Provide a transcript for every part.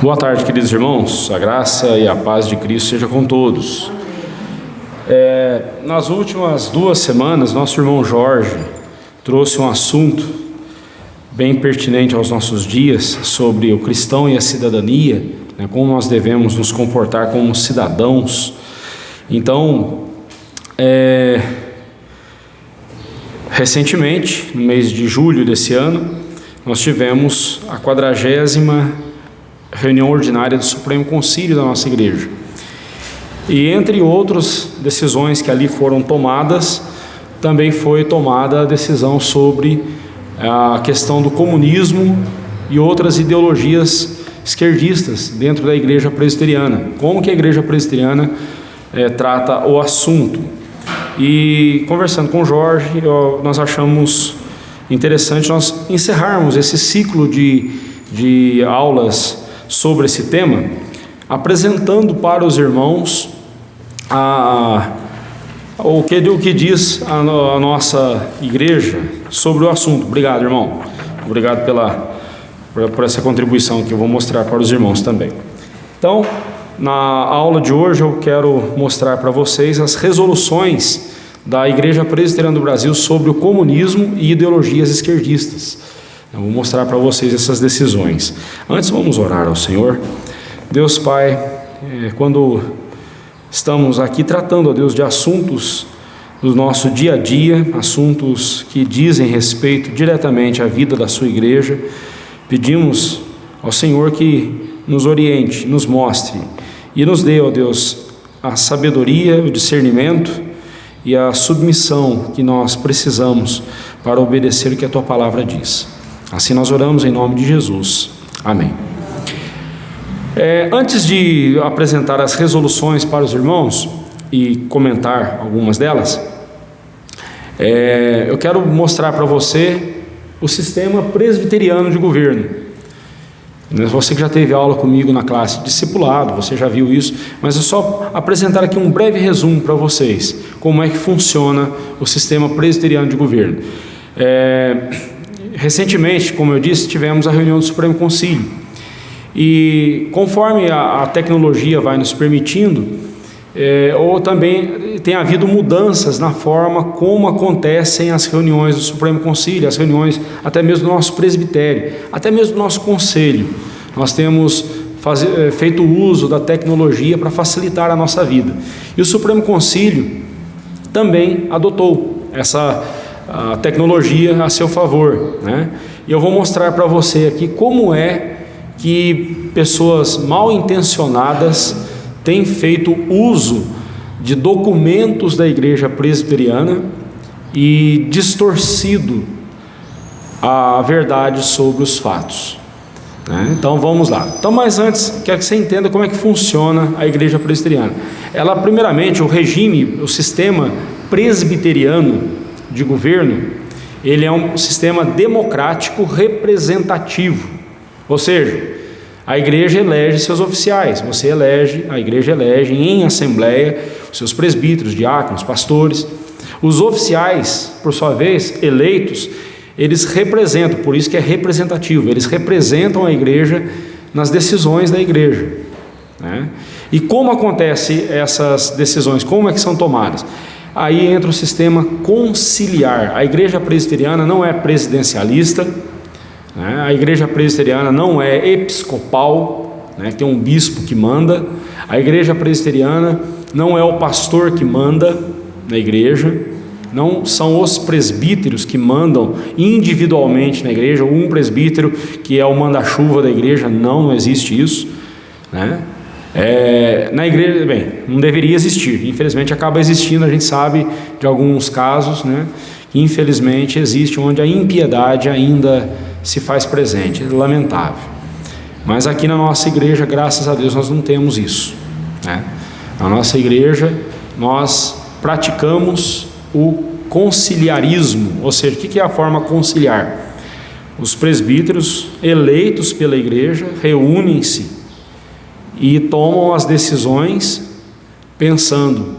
Boa tarde, queridos irmãos. A graça e a paz de Cristo seja com todos. Nas últimas 2 semanas, nosso irmão Jorge trouxe um assunto bem pertinente aos nossos dias sobre o cristão e a cidadania, né, como nós devemos nos comportar como cidadãos. Então, recentemente, no mês de julho desse ano, nós tivemos a 40ª reunião ordinária do Supremo Concílio da nossa igreja. E entre outras decisões que ali foram tomadas, também foi tomada a decisão sobre a questão do comunismo e outras ideologias esquerdistas dentro da igreja presbiteriana. Como que a igreja presbiteriana trata o assunto. E conversando com o Jorge, nós achamos interessante nós encerrarmos esse ciclo de aulas sobre esse tema, apresentando para os irmãos o que diz a nossa igreja sobre o assunto. Obrigado, irmão. Obrigado por essa contribuição que eu vou mostrar para os irmãos também. Então, na aula de hoje eu quero mostrar para vocês as resoluções da Igreja Presbiteriana do Brasil sobre o comunismo e ideologias esquerdistas. Eu vou mostrar para vocês essas decisões. Antes, vamos orar ao Senhor. Deus Pai, quando estamos aqui tratando, ó Deus, de assuntos do nosso dia a dia, assuntos que dizem respeito diretamente à vida da sua igreja, pedimos ao Senhor que nos oriente, nos mostre e nos dê, ó Deus, a sabedoria, o discernimento e a submissão que nós precisamos para obedecer o que a Tua Palavra diz. Assim nós oramos em nome de Jesus. Amém. Antes de apresentar as resoluções para os irmãos e comentar algumas delas, eu quero mostrar para você o sistema presbiteriano de governo. Você que já teve aula comigo na classe de discipulado, você já viu isso, mas é só apresentar aqui um breve resumo para vocês, como é que funciona o sistema presbiteriano de governo. Recentemente, como eu disse, tivemos a reunião do Supremo Concílio, e conforme a tecnologia vai nos permitindo, ou também tem havido mudanças na forma como acontecem as reuniões do Supremo Concílio, as reuniões até mesmo do nosso presbitério, até mesmo do nosso conselho. Nós temos feito uso da tecnologia para facilitar a nossa vida, e o Supremo Concílio também adotou a tecnologia a seu favor, né? E eu vou mostrar para você aqui como é que pessoas mal intencionadas têm feito uso de documentos da igreja presbiteriana e distorcido a verdade sobre os fatos, né? Então vamos lá. Então, mas antes, quero que você entenda como é que funciona a igreja presbiteriana. Ela, primeiramente, o sistema presbiteriano de governo, ele é um sistema democrático representativo, ou seja, a igreja elege seus oficiais, a igreja elege em assembleia os seus presbíteros, diáconos, pastores. Os oficiais, por sua vez, eleitos, eles representam, por isso que é representativo, eles representam a igreja nas decisões da igreja, né? E como acontecem essas decisões, como é que são tomadas? Aí entra o sistema conciliar. A igreja presbiteriana não é presidencialista, né? A igreja presbiteriana não é episcopal, né? Tem um bispo que manda. A igreja presbiteriana não é o pastor que manda na igreja, não são os presbíteros que mandam individualmente na igreja, um presbítero que é o manda-chuva da igreja, não existe isso, né? Na igreja, não deveria existir, infelizmente acaba existindo, a gente sabe de alguns casos, né, que infelizmente existe onde a impiedade ainda se faz presente, é lamentável, mas aqui na nossa igreja, graças a Deus, nós não temos isso, né? Na nossa igreja nós praticamos o conciliarismo, ou seja, o que é a forma conciliar? Os presbíteros eleitos pela igreja reúnem-se e tomam as decisões pensando,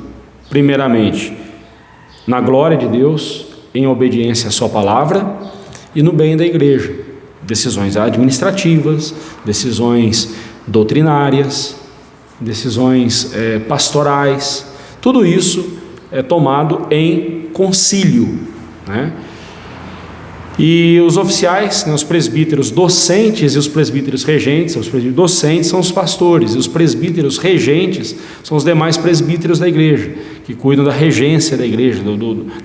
primeiramente, na glória de Deus, em obediência à sua palavra e no bem da igreja. Decisões administrativas, decisões doutrinárias, decisões pastorais, tudo isso é tomado em concílio, né? E os oficiais, né, os presbíteros docentes e os presbíteros regentes, os presbíteros docentes são os pastores, e os presbíteros regentes são os demais presbíteros da igreja, que cuidam da regência da igreja,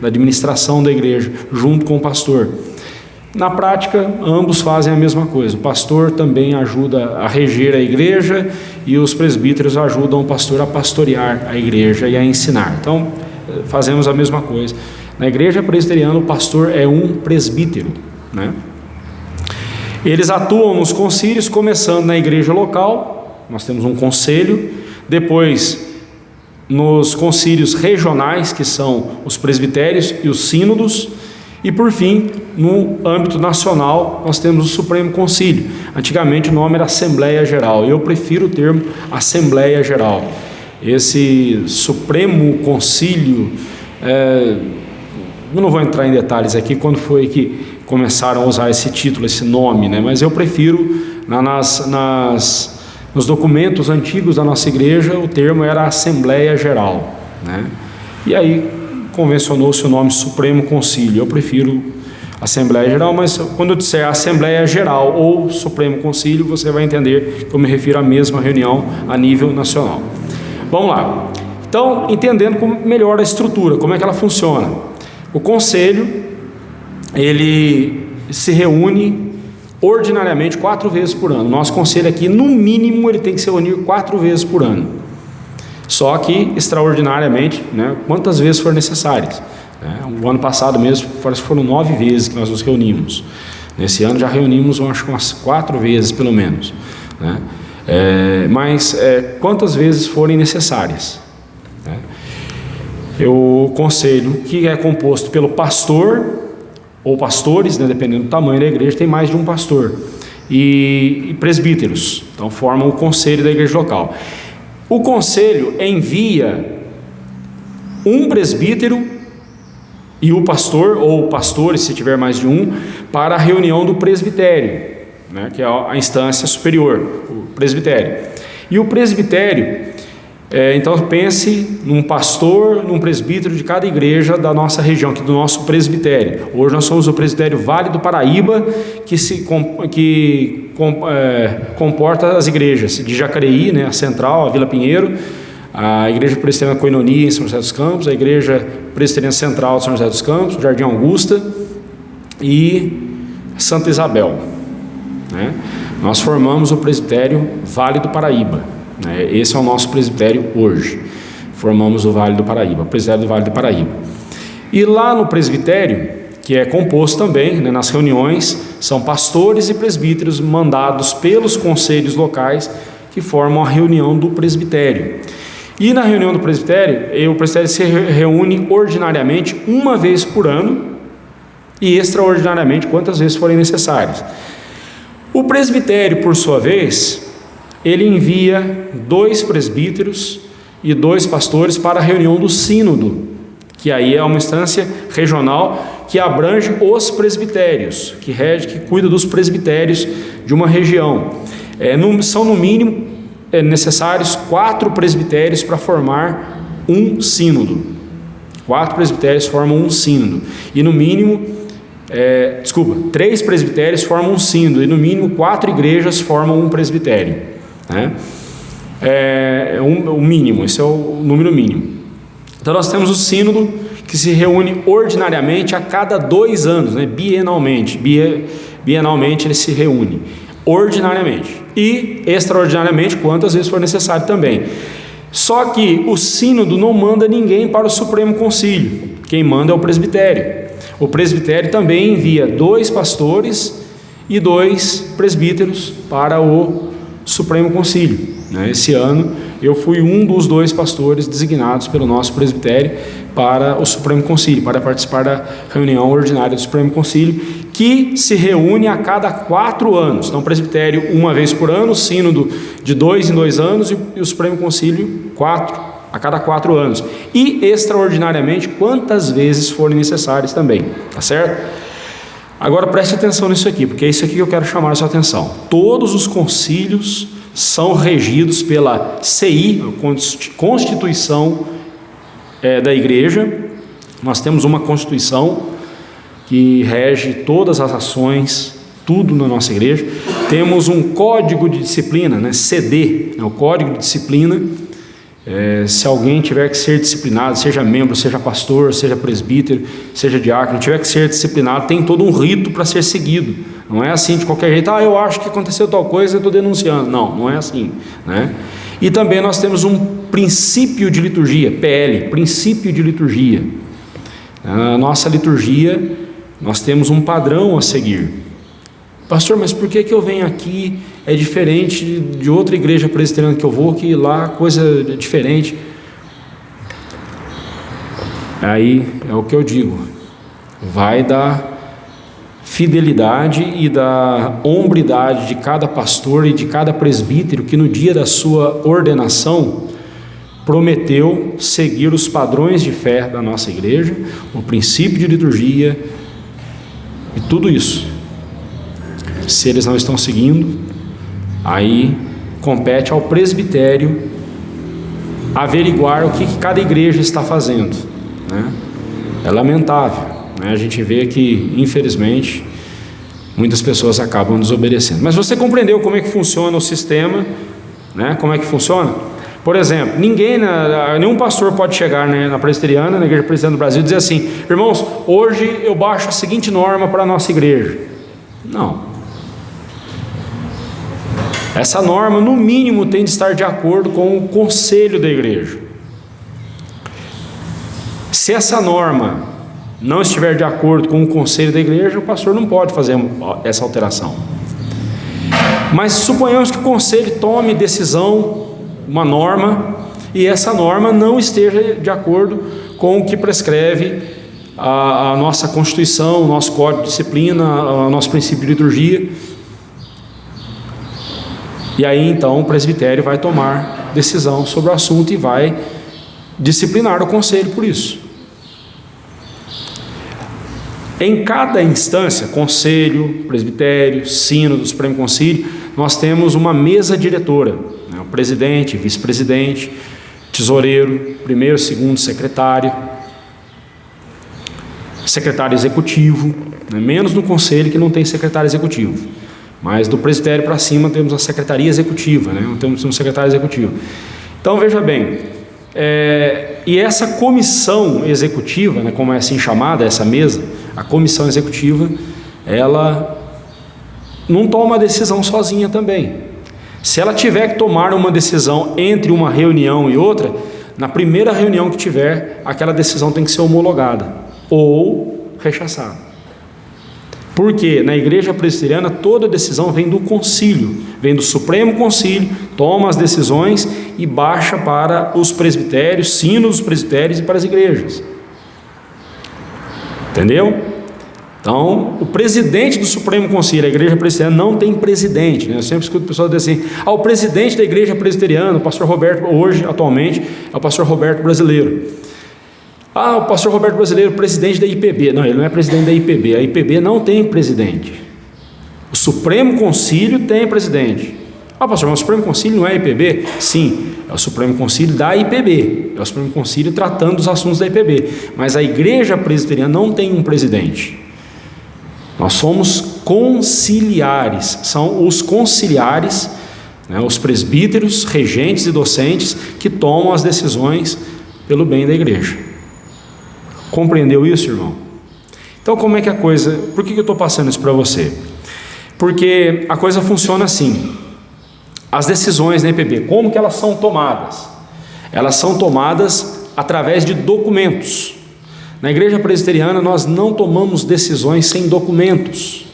da administração da igreja, junto com o pastor. Na prática, ambos fazem a mesma coisa. O pastor também ajuda a reger a igreja e os presbíteros ajudam o pastor a pastorear a igreja e a ensinar. Então, fazemos a mesma coisa. Na igreja presbiteriana, o pastor é um presbítero, né? Eles atuam nos concílios, começando na igreja local, nós temos um conselho, depois nos concílios regionais, que são os presbitérios e os sínodos, e por fim, no âmbito nacional, nós temos o Supremo Concílio. Antigamente o nome era Assembleia Geral, eu prefiro o termo Assembleia Geral. Esse Supremo Concílio, eu não vou entrar em detalhes aqui quando foi que começaram a usar esse título, esse nome, né? Mas eu prefiro, nos documentos antigos da nossa igreja, o termo era Assembleia Geral, né? E aí convencionou-se o nome Supremo Concílio. Eu prefiro Assembleia Geral, mas quando eu disser Assembleia Geral ou Supremo Concílio, você vai entender que eu me refiro à mesma reunião a nível nacional. Vamos lá. Então, entendendo melhor a estrutura, como é que ela funciona. O conselho, ele se reúne ordinariamente 4 vezes por ano. Nosso conselho aqui, no mínimo, ele tem que se reunir 4 vezes por ano. Só que, extraordinariamente, né, quantas vezes for necessárias. Né? O ano passado mesmo, parece que foram 9 vezes que nós nos reunimos. Nesse ano já reunimos, acho que umas 4 vezes, pelo menos. Né? Mas quantas vezes forem necessárias. Né? O conselho, que é composto pelo pastor, ou pastores, né, dependendo do tamanho da igreja, tem mais de um pastor, e presbíteros, então formam o conselho da igreja local. O conselho envia um presbítero e o pastor, ou pastores, se tiver mais de um, para a reunião do presbitério, né, que é a instância superior, o presbitério. E o presbitério, então pense num pastor, num presbítero de cada igreja da nossa região, aqui do nosso presbitério. Hoje nós somos o presbitério Vale do Paraíba, que comporta as igrejas de Jacareí, né, a Central, a Vila Pinheiro, a Igreja Presbiteriana Koinonia em São José dos Campos, a Igreja Presbiteriana Central de São José dos Campos, Jardim Augusta e Santa Isabel, né? Nós formamos o presbitério Vale do Paraíba. Esse é o nosso presbitério hoje. Formamos o Vale do Paraíba, o presbitério do Vale do Paraíba. E lá no presbitério, que é composto também, né, nas reuniões, são pastores e presbíteros mandados pelos conselhos locais que formam a reunião do presbitério. E na reunião do presbitério, o presbitério se reúne ordinariamente 1 vez por ano e extraordinariamente quantas vezes forem necessárias. O presbitério, por sua vez, ele envia 2 presbíteros e 2 pastores para a reunião do sínodo, que aí é uma instância regional que abrange os presbitérios, que cuida dos presbitérios de uma região. São no mínimo necessários 4 presbitérios para formar um sínodo. 4 presbitérios formam um sínodo. E no mínimo, 3 presbitérios formam um sínodo. E no mínimo 4 igrejas formam um presbitério. Né? O mínimo, esse é o número mínimo. Então nós temos o sínodo que se reúne ordinariamente a cada 2 anos, né? Bienalmente. Bienalmente ele se reúne, ordinariamente. E extraordinariamente, quantas vezes for necessário também. Só que o sínodo não manda ninguém para o Supremo Concílio. Quem manda é o presbitério. O presbitério também envia 2 pastores e 2 presbíteros para o Supremo Concílio. Esse ano eu fui um dos 2 pastores designados pelo nosso presbitério para o Supremo Concílio, para participar da reunião ordinária do Supremo Concílio, que se reúne a cada 4 anos. Então, presbitério 1 vez por ano, sínodo de 2 em 2 anos e o Supremo Concílio a cada 4 anos. E, extraordinariamente, quantas vezes forem necessárias também, tá certo? Agora preste atenção nisso aqui, porque é isso aqui que eu quero chamar a sua atenção. Todos os concílios são regidos pela CI, Constituição da Igreja. Nós temos uma Constituição que rege todas as ações, tudo na nossa igreja. Temos um Código de Disciplina, né? CD, o Código de Disciplina. Se alguém tiver que ser disciplinado, seja membro, seja pastor, seja presbítero, seja diácono, tiver que ser disciplinado, tem todo um rito para ser seguido. Não é assim de qualquer jeito, eu acho que aconteceu tal coisa, eu estou denunciando. Não é assim, né? E também nós temos um princípio de liturgia, PL, princípio de liturgia. Na nossa liturgia, nós temos um padrão a seguir. Pastor, mas por que eu venho aqui? É diferente de outra igreja presbiteriana que eu vou, que lá a coisa é diferente. Aí é o que eu digo, vai da fidelidade e da hombridade de cada pastor e de cada presbítero que no dia da sua ordenação prometeu seguir os padrões de fé da nossa igreja, o princípio de liturgia e tudo isso. Se eles não estão seguindo, aí compete ao presbitério averiguar o que cada igreja está fazendo, né? É lamentável, né? A gente vê que, infelizmente, muitas pessoas acabam desobedecendo. Mas você compreendeu como é que funciona o sistema, né? Como é que funciona? Por exemplo, nenhum pastor pode chegar, né, na presbiteriana, na igreja presbiteriana do Brasil, e dizer assim: irmãos, hoje eu baixo a seguinte norma para a nossa igreja. Não. Essa norma, no mínimo, tem de estar de acordo com o conselho da igreja. Se essa norma não estiver de acordo com o conselho da igreja, o pastor não pode fazer essa alteração. Mas suponhamos que o conselho tome decisão, uma norma, e essa norma não esteja de acordo com o que prescreve a nossa Constituição, o nosso Código de Disciplina, o nosso princípio de liturgia. E aí então o presbitério vai tomar decisão sobre o assunto e vai disciplinar o conselho por isso. Em cada instância, conselho, presbitério, sínodo, Supremo Concílio, nós temos uma mesa diretora, né? O presidente, vice-presidente, tesoureiro, primeiro, segundo secretário, secretário executivo, né? Menos no conselho que não tem secretário executivo. Mas do presbitério para cima temos a secretaria executiva, né? Temos um secretário executivo. Então veja bem, e essa comissão executiva, né, como é assim chamada essa mesa, a comissão executiva, ela não toma decisão sozinha também. Se ela tiver que tomar uma decisão entre uma reunião e outra, na primeira reunião que tiver, aquela decisão tem que ser homologada ou rechaçada. Porque na igreja presbiteriana toda decisão vem do concílio, vem do Supremo Concílio, toma as decisões e baixa para os presbitérios, sínodos dos presbitérios e para as igrejas. Entendeu? Então, o presidente do Supremo Concílio, a igreja presbiteriana não tem presidente, né? Eu sempre escuto pessoas dizer assim: o presidente da igreja presbiteriana, o pastor Roberto, hoje, atualmente, é o pastor Roberto Brasileiro. O pastor Roberto Brasileiro, presidente da IPB. Não, ele não é presidente da IPB. A IPB não tem presidente. O Supremo Concílio tem presidente. Pastor, mas o Supremo Concílio não é a IPB? Sim, é o Supremo Concílio da IPB. É o Supremo Concílio tratando dos assuntos da IPB. Mas a igreja presbiteriana não tem um presidente. Nós somos conciliares. São os conciliares, né, os presbíteros, regentes e docentes que tomam as decisões pelo bem da igreja. Compreendeu isso, irmão? Então, como é que a coisa... Por que eu estou passando isso para você? Porque a coisa funciona assim. As decisões na IPB, como que elas são tomadas? Elas são tomadas através de documentos. Na igreja presbiteriana, nós não tomamos decisões sem documentos.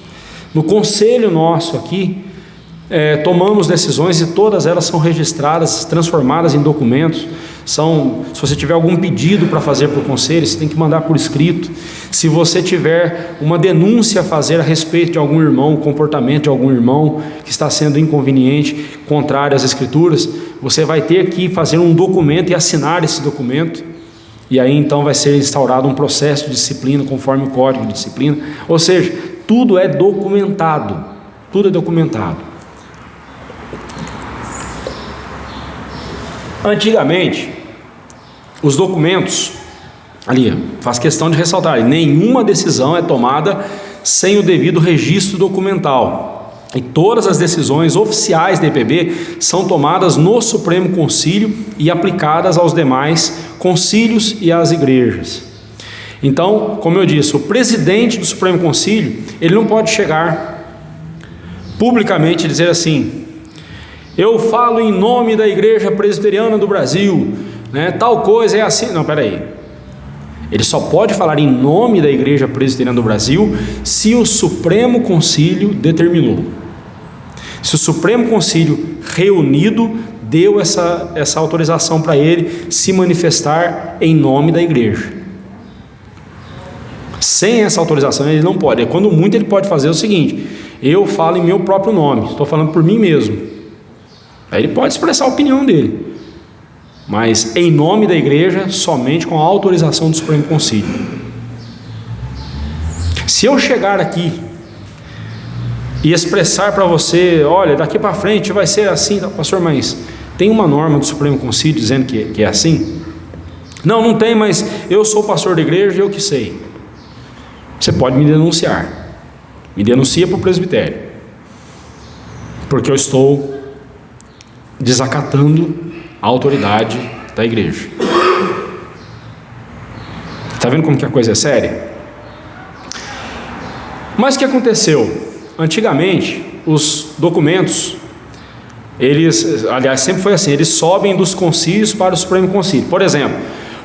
No conselho nosso aqui, tomamos decisões e todas elas são registradas, transformadas em documentos. Se você tiver algum pedido para fazer para o conselho, você tem que mandar por escrito. Se você tiver uma denúncia a fazer a respeito de algum irmão, o comportamento de algum irmão que está sendo inconveniente, contrário às escrituras, você vai ter que fazer um documento e assinar esse documento, e aí então vai ser instaurado um processo de disciplina conforme o Código de Disciplina. Ou seja, tudo é documentado, tudo é documentado. Antigamente, os documentos, ali, faz questão de ressaltar, nenhuma decisão é tomada sem o devido registro documental. E todas as decisões oficiais da IPB são tomadas no Supremo Concílio e aplicadas aos demais concílios e às igrejas. Então, como eu disse, o presidente do Supremo Concílio, ele não pode chegar publicamente e dizer assim: eu falo em nome da Igreja Presbiteriana do Brasil, né, tal coisa é assim. Não, peraí. Ele só pode falar em nome da Igreja Presbiteriana do Brasil se o Supremo Concílio determinou. Se o Supremo Concílio reunido deu essa autorização para ele se manifestar em nome da igreja. Sem essa autorização ele não pode. Quando muito ele pode fazer o seguinte: eu falo em meu próprio nome, estou falando por mim mesmo. Aí ele pode expressar a opinião dele, mas em nome da igreja, somente com a autorização do Supremo Concílio. Se eu chegar aqui e expressar para você: olha, daqui para frente vai ser assim, pastor, mas tem uma norma do Supremo Concílio dizendo que é assim? Não tem, mas eu sou pastor da igreja e eu que sei. Você pode me denunciar. Me denuncia para o presbitério, porque eu estou desacatando a autoridade da igreja. Está vendo como que a coisa é séria? Mas o que aconteceu? Antigamente, os documentos, aliás, sempre foi assim, eles sobem dos concílios para o Supremo Concílio. Por exemplo,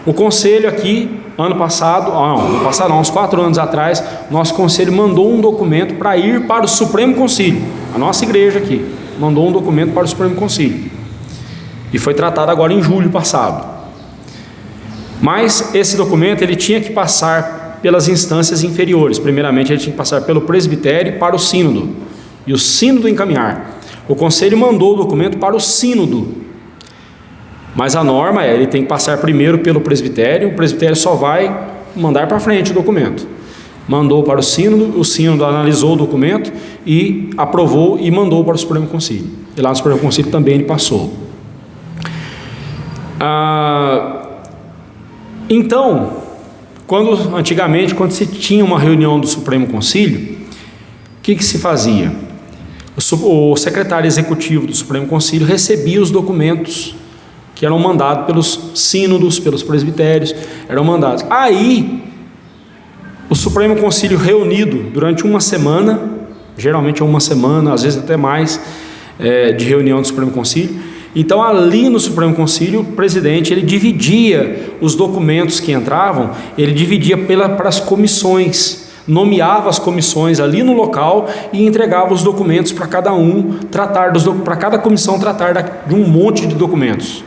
o conselho aqui, uns 4 anos atrás, nosso conselho mandou um documento para ir para o Supremo Concílio. A nossa igreja aqui mandou um documento para o Supremo Concílio. E foi tratado agora em julho passado. Mas esse documento, ele tinha que passar pelas instâncias inferiores. Primeiramente, ele tinha que passar pelo presbitério para o sínodo, e o sínodo encaminhar. O conselho mandou o documento para o sínodo, mas a norma é: ele tem que passar primeiro pelo presbitério, o presbitério só vai mandar para frente o documento. Mandou para o sínodo analisou o documento e aprovou e mandou para o Supremo Concílio. E lá no Supremo Concílio também ele passou. Então, antigamente, quando se tinha uma reunião do Supremo Concílio, o que se fazia? O secretário executivo do Supremo Concílio recebia os documentos que eram mandados pelos sínodos, pelos presbitérios, eram mandados. Aí, o Supremo Concílio reunido durante uma semana, geralmente é uma semana, às vezes até mais, de reunião do Supremo Concílio. Então, ali no Supremo Concílio, o presidente, ele dividia os documentos que entravam, ele dividia para as comissões, nomeava as comissões ali no local e entregava os documentos para cada para cada comissão tratar de um monte de documentos.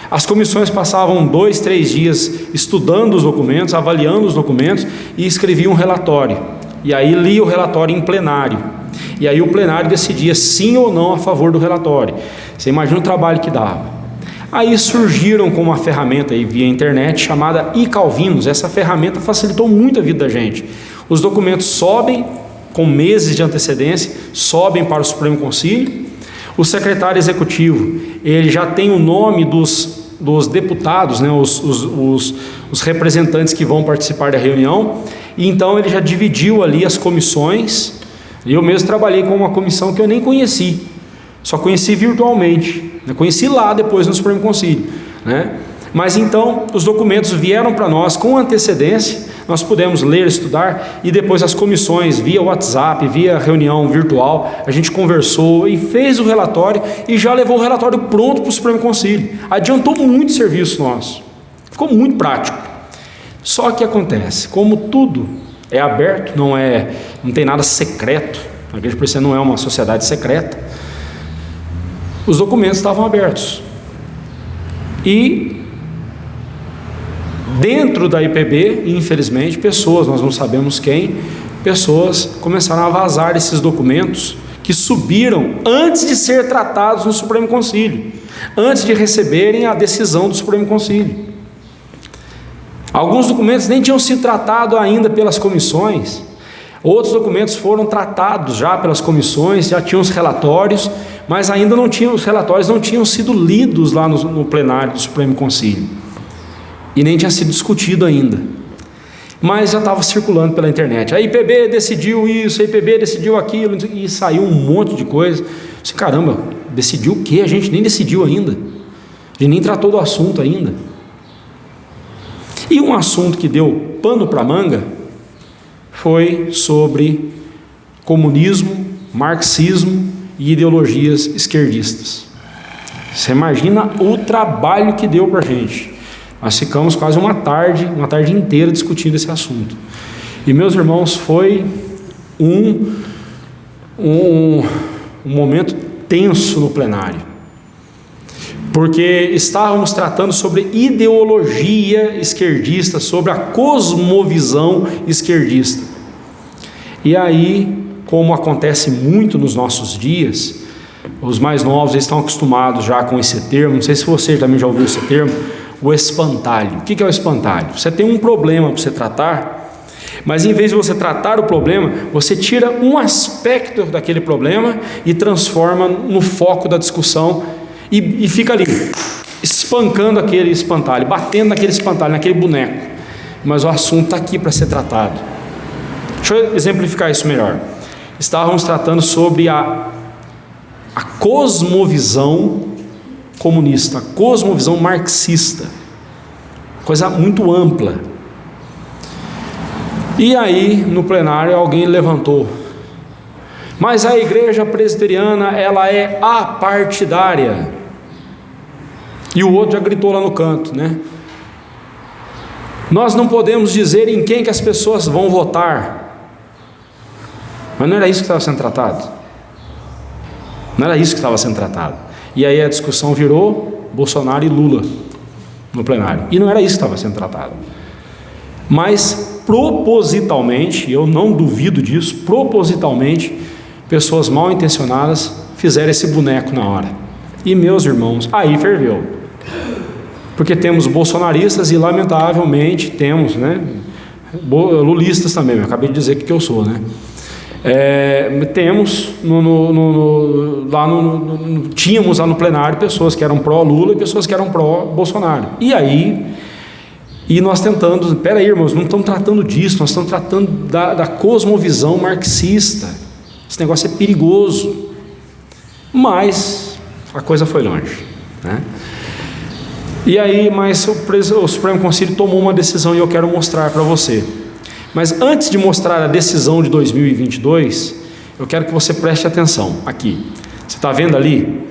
As comissões passavam 2, 3 dias estudando os documentos, avaliando os documentos e escreviam um relatório. E aí lia o relatório em plenário. E aí o plenário decidia sim ou não a favor do relatório. Você imagina o trabalho que dava. Aí surgiram com uma ferramenta aí via internet chamada iCalvinos. Essa ferramenta facilitou muito a vida da gente. Os documentos sobem com meses de antecedência, sobem para o Supremo Concílio. O secretário executivo, ele já tem o nome dos deputados, né, os representantes que vão participar da reunião, e então ele já dividiu ali as comissões. Eu mesmo trabalhei com uma comissão que eu nem conheci, só conheci virtualmente, né? Conheci lá depois no Supremo Concílio, né? Mas então os documentos vieram para nós com antecedência, nós pudemos ler, estudar, e depois as comissões, via WhatsApp, via reunião virtual, a gente conversou e fez o relatório, e já levou o relatório pronto para o Supremo Concílio. Adiantou muito o serviço nosso, ficou muito prático. Só que acontece, como tudo é aberto, não tem nada secreto, a Igreja Presbiteriana não é uma sociedade secreta, os documentos estavam abertos. E dentro da IPB, infelizmente, nós não sabemos quem, pessoas começaram a vazar esses documentos que subiram antes de ser tratados no Supremo Concílio, antes de receberem a decisão do Supremo Concílio. Alguns documentos nem tinham sido tratados ainda pelas comissões. Outros documentos foram tratados já pelas comissões, já tinham os relatórios, mas ainda não tinham, os relatórios não tinham sido lidos lá no plenário do Supremo Concílio, e nem tinha sido discutido ainda, mas já estava circulando pela internet. A IPB decidiu isso, a IPB decidiu aquilo, e saiu um monte de coisa. Disse, caramba, decidiu o quê? A gente nem decidiu ainda, a gente nem tratou do assunto ainda. E um assunto que deu pano para manga foi sobre comunismo, marxismo e ideologias esquerdistas. Você imagina o trabalho que deu para a gente. Nós ficamos quase uma tarde inteira discutindo esse assunto. E, meus irmãos, foi um momento tenso no plenário, porque estávamos tratando sobre ideologia esquerdista, sobre a cosmovisão esquerdista. E aí, como acontece muito nos nossos dias, os mais novos estão acostumados já com esse termo, não sei se você também já ouviu esse termo, o espantalho. O que é o espantalho? Você tem um problema para você tratar, mas em vez de você tratar o problema, você tira um aspecto daquele problema e transforma no foco da discussão e fica ali, espancando aquele espantalho, batendo naquele espantalho, naquele boneco. Mas o assunto está aqui para ser tratado. Deixa eu exemplificar isso melhor. Estávamos tratando sobre a cosmovisão comunista, a cosmovisão marxista, coisa muito ampla. E aí, no plenário, alguém levantou: mas a igreja presbiteriana, ela é apartidária. E o outro já gritou lá no canto, né? Nós não podemos dizer em quem que as pessoas vão votar. Mas não era isso que estava sendo tratado. Não era isso que estava sendo tratado. E aí a discussão virou Bolsonaro e Lula no plenário. E não era isso que estava sendo tratado. Mas propositalmente, eu não duvido disso, propositalmente, pessoas mal intencionadas fizeram esse boneco na hora. E, meus irmãos, aí ferveu. Porque temos bolsonaristas e, lamentavelmente, temos, né, lulistas também. Eu acabei de dizer que eu sou, né? Temos tínhamos lá no plenário pessoas que eram pró-Lula e pessoas que eram pró-Bolsonaro. E aí, nós tentando, peraí, irmãos, não estamos tratando disso, nós estamos tratando da cosmovisão marxista. Esse negócio é perigoso. Mas a coisa foi longe, né? E aí, mas o Supremo Concílio tomou uma decisão e eu quero mostrar para você. Mas antes de mostrar a decisão de 2022, eu quero que você preste atenção aqui. Você está vendo ali?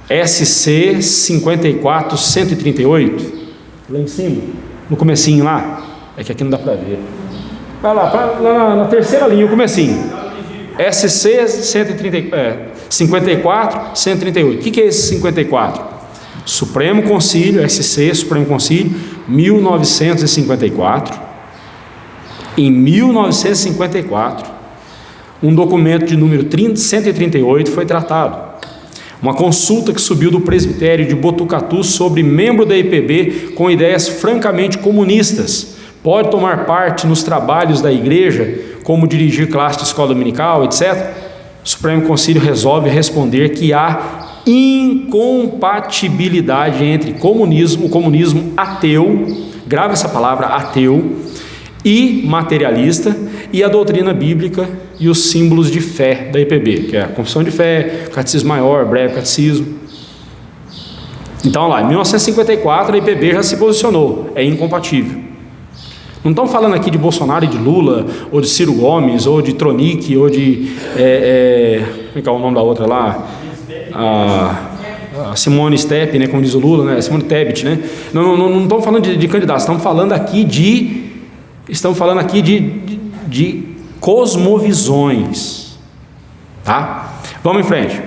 SC 54138, lá em cima, no comecinho lá. É que aqui não dá para ver. Vai lá, na terceira linha, o comecinho. SC 54 138. O que é esse 54? Supremo Concílio, SC, Supremo Concílio, 1954. Em 1954, um documento de número 138 foi tratado. Uma consulta que subiu do presbitério de Botucatu sobre membro da IPB com ideias francamente comunistas. Pode tomar parte nos trabalhos da igreja, como dirigir classe de escola dominical, etc. O Supremo Concílio resolve responder que há incompatibilidade entre o comunismo ateu, grave essa palavra, ateu, e materialista, e a doutrina bíblica e os símbolos de fé da IPB, que é a confissão de fé, catecismo maior, breve catecismo. Então, lá, em 1954, a IPB já se posicionou, é incompatível. Não estamos falando aqui de Bolsonaro e de Lula, ou de Ciro Gomes, ou de Tronic, ou de... como é que é o nome da outra lá? A Simone Step, né, como diz o Lula, né? Simone Tebet, né? Não estamos falando de candidatos, estamos falando aqui de cosmovisões, tá? Vamos em frente.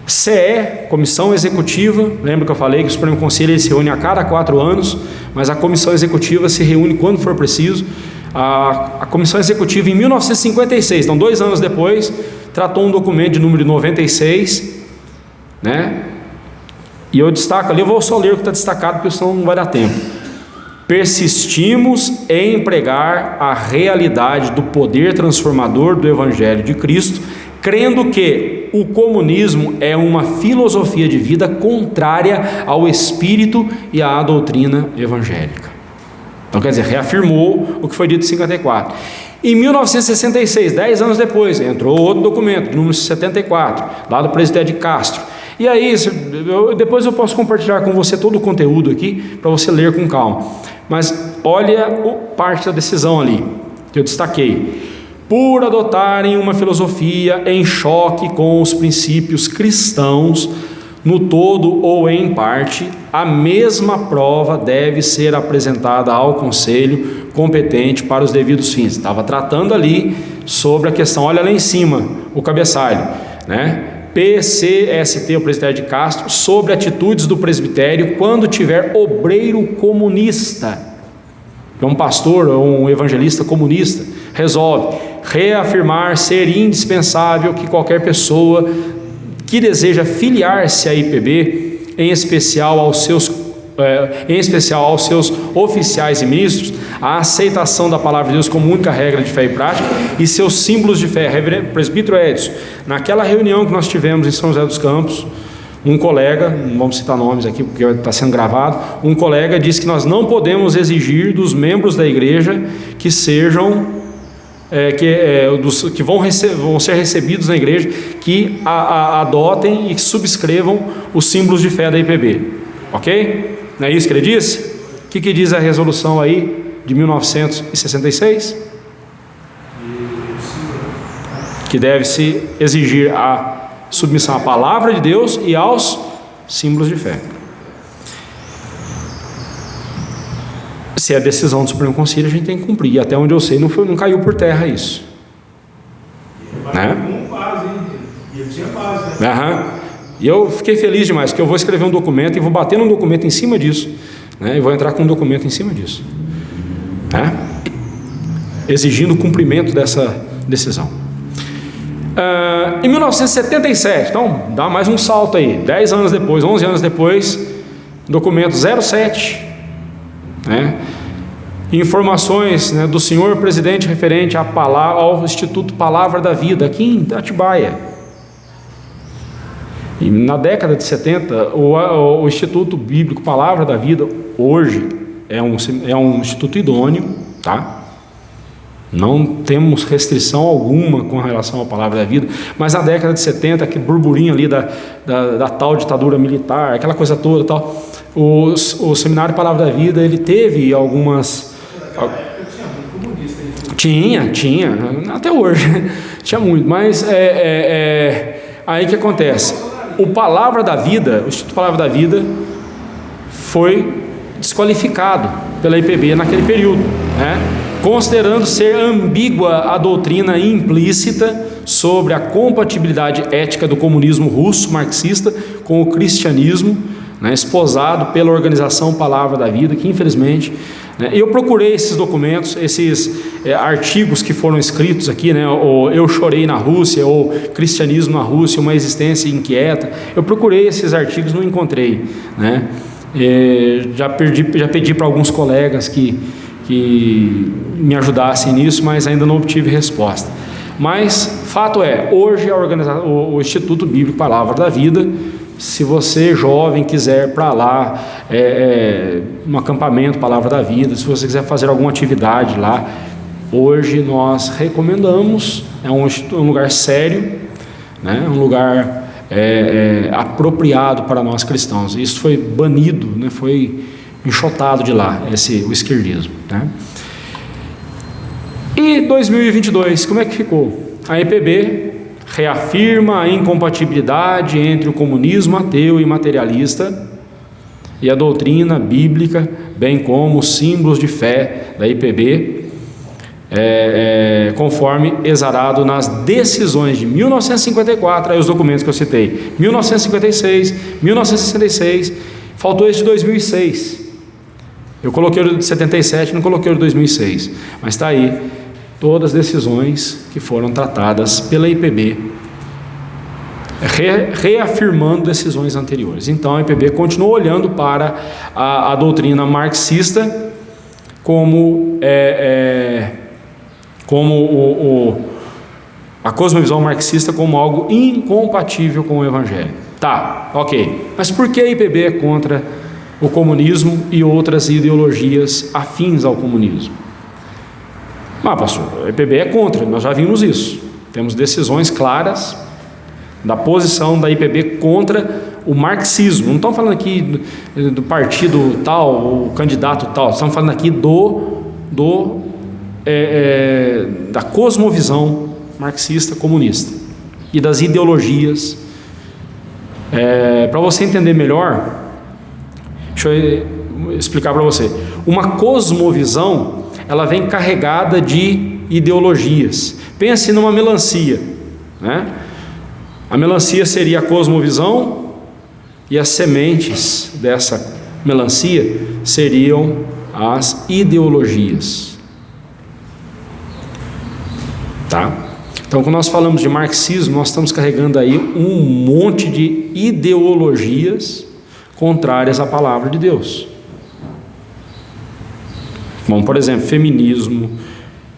CE, Comissão Executiva, lembra que eu falei que o Supremo Conselho se reúne a cada 4 anos, mas a Comissão Executiva se reúne quando for preciso. A Comissão Executiva, em 1956, então 2 anos depois, tratou um documento de número 96, né? E eu destaco ali, eu vou só ler o que está destacado, porque senão não vai dar tempo. persistimos em pregar a realidade do poder transformador do Evangelho de Cristo, crendo que o comunismo é uma filosofia de vida contrária ao espírito e à doutrina evangélica. Então, quer dizer, reafirmou o que foi dito em 54. Em 1966, 10 anos depois, entrou outro documento, número 74, lá do presbitério de Castro. E aí, depois eu posso compartilhar com você todo o conteúdo aqui, para você ler com calma. Mas olha parte da decisão ali, que eu destaquei. Por adotarem uma filosofia em choque com os princípios cristãos, no todo ou em parte, a mesma prova deve ser apresentada ao conselho competente para os devidos fins. Estava tratando ali sobre a questão, olha lá em cima, o cabeçalho, né? PCST, o presbitério de Castro, sobre atitudes do presbitério quando tiver obreiro comunista, um pastor ou um evangelista comunista, resolve reafirmar ser indispensável que qualquer pessoa que deseja filiar-se à IPB, em especial aos seus oficiais e ministros, a aceitação da palavra de Deus como única regra de fé e prática e seus símbolos de fé. Presbítero Edson, naquela reunião que nós tivemos em São José dos Campos, um colega, não vamos citar nomes aqui porque está sendo gravado, um colega disse que nós não podemos exigir dos membros da igreja que sejam que vão ser recebidos na igreja, que adotem e subscrevam os símbolos de fé da IPB, ok? Não é isso que ele disse? O que diz a resolução aí de 1966? Que deve-se exigir a submissão à palavra de Deus e aos símbolos de fé. Se é decisão do Supremo Conselho, a gente tem que cumprir. E até onde eu sei, não caiu por terra isso. Né? E eu fiquei feliz demais, porque eu vou escrever um documento e vou bater num documento em cima disso, né? E vou entrar com um documento em cima disso, né? Exigindo o cumprimento dessa decisão. Em 1977, então dá mais um salto aí, 10 anos depois, 11 anos depois, documento 07, né? Informações, né, do senhor presidente referente ao Instituto Palavra da Vida, aqui em Atibaia. E na década de 70, o Instituto Bíblico Palavra da Vida, hoje, é um instituto idôneo, tá? Não temos restrição alguma com relação à Palavra da Vida, mas na década de 70, aquele burburinho ali da tal ditadura militar, aquela coisa toda, tal, o Seminário Palavra da Vida, ele teve algumas... Tinha, até hoje, tinha muito, mas aí que acontece, o Palavra da Vida, o Instituto Palavra da Vida, foi desqualificado pela IPB naquele período, né? Considerando ser ambígua a doutrina implícita sobre a compatibilidade ética do comunismo russo marxista com o cristianismo, né, esposado pela organização Palavra da Vida, que infelizmente, né, eu procurei esses documentos, esses artigos que foram escritos aqui, né, ou Eu Chorei na Rússia, ou Cristianismo na Rússia, uma existência inquieta. Eu procurei esses artigos, não encontrei, né? Já pedi para alguns colegas que me ajudassem nisso, mas ainda não obtive resposta. Mas fato é, hoje o Instituto Bíblico Palavra da Vida, se você jovem quiser para lá, um acampamento Palavra da Vida, se você quiser fazer alguma atividade lá, hoje nós recomendamos, é um lugar sério, né? Um lugar apropriado para nós cristãos. Isso foi banido, né? Foi enxotado de lá, o esquerdismo, né? E 2022, como é que ficou? A IPB reafirma a incompatibilidade entre o comunismo ateu e materialista e a doutrina bíblica, bem como os símbolos de fé da IPB, conforme exarado nas decisões de 1954, aí os documentos que eu citei, 1956, 1966, faltou esse de 2006. Eu coloquei o de 77, não coloquei o de 2006, mas está aí todas as decisões que foram tratadas pela IPB, reafirmando decisões anteriores. Então a IPB continuou olhando para a doutrina marxista como a cosmovisão marxista como algo incompatível com o Evangelho. Tá, ok. Mas por que a IPB é contra o comunismo e outras ideologias afins ao comunismo? Pastor, a IPB é contra, nós já vimos isso. Temos decisões claras da posição da IPB contra o marxismo. Não estamos falando aqui do partido tal, ou candidato tal, estamos falando aqui da cosmovisão marxista comunista e das ideologias. Para você entender melhor, deixa eu explicar para você. Uma cosmovisão, ela vem carregada de ideologias. Pense numa melancia, né? A melancia seria a cosmovisão e as sementes dessa melancia seriam as ideologias. Tá? Então, quando nós falamos de marxismo, nós estamos carregando aí um monte de ideologias contrárias à palavra de Deus. Bom, por exemplo, feminismo,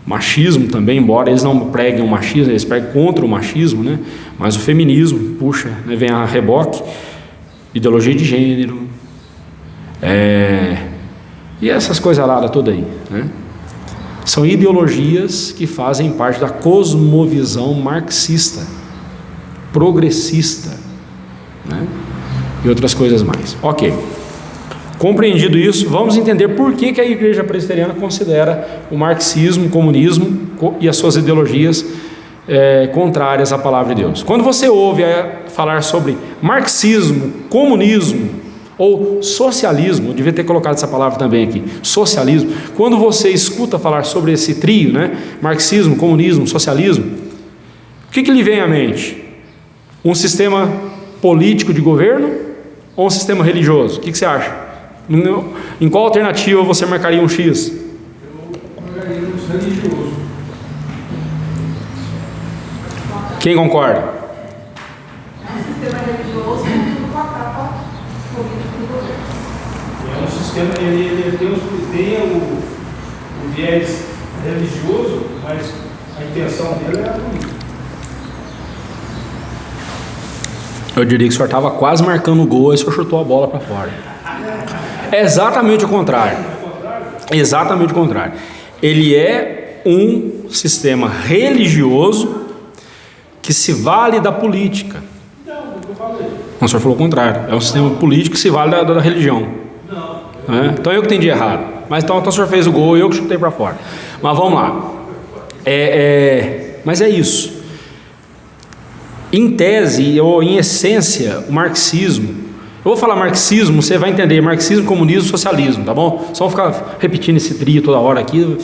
machismo também, embora eles não preguem o machismo, eles pregam contra o machismo, né? Mas o feminismo, puxa, né, vem a reboque, ideologia de gênero, e essas coisas lá todas aí, né? São ideologias que fazem parte da cosmovisão marxista, progressista, né? E outras coisas mais. Ok. Compreendido isso, vamos entender por que a Igreja Presbiteriana considera o marxismo, o comunismo e as suas ideologias contrárias à palavra de Deus. Quando você ouve falar sobre marxismo, comunismo ou socialismo, eu devia ter colocado essa palavra também aqui, socialismo, quando você escuta falar sobre esse trio, né, marxismo, comunismo, socialismo, o que lhe vem à mente? Um sistema político de governo ou um sistema religioso? O que você acha? Em qual alternativa você marcaria um X? Eu marcaria um religioso. Quem concorda? É um sistema religioso com uma capa política do governo. É um sistema, ele tem o viés religioso, mas a intenção dele é a política. Eu diria que o senhor estava quase marcando o gol e o senhor chutou a bola para fora. É exatamente o contrário. Exatamente o contrário. Ele é um sistema religioso que se vale da política. Não, o que eu falei. O senhor falou o contrário. É um sistema político que se vale da religião. Não. Então eu que entendi errado. Mas então o senhor fez o gol e eu que chutei para fora. Mas vamos lá. Mas é isso. Em tese ou em essência, o marxismo. Eu vou falar marxismo, você vai entender marxismo, comunismo, socialismo, tá bom? Só vou ficar repetindo esse trio toda hora aqui,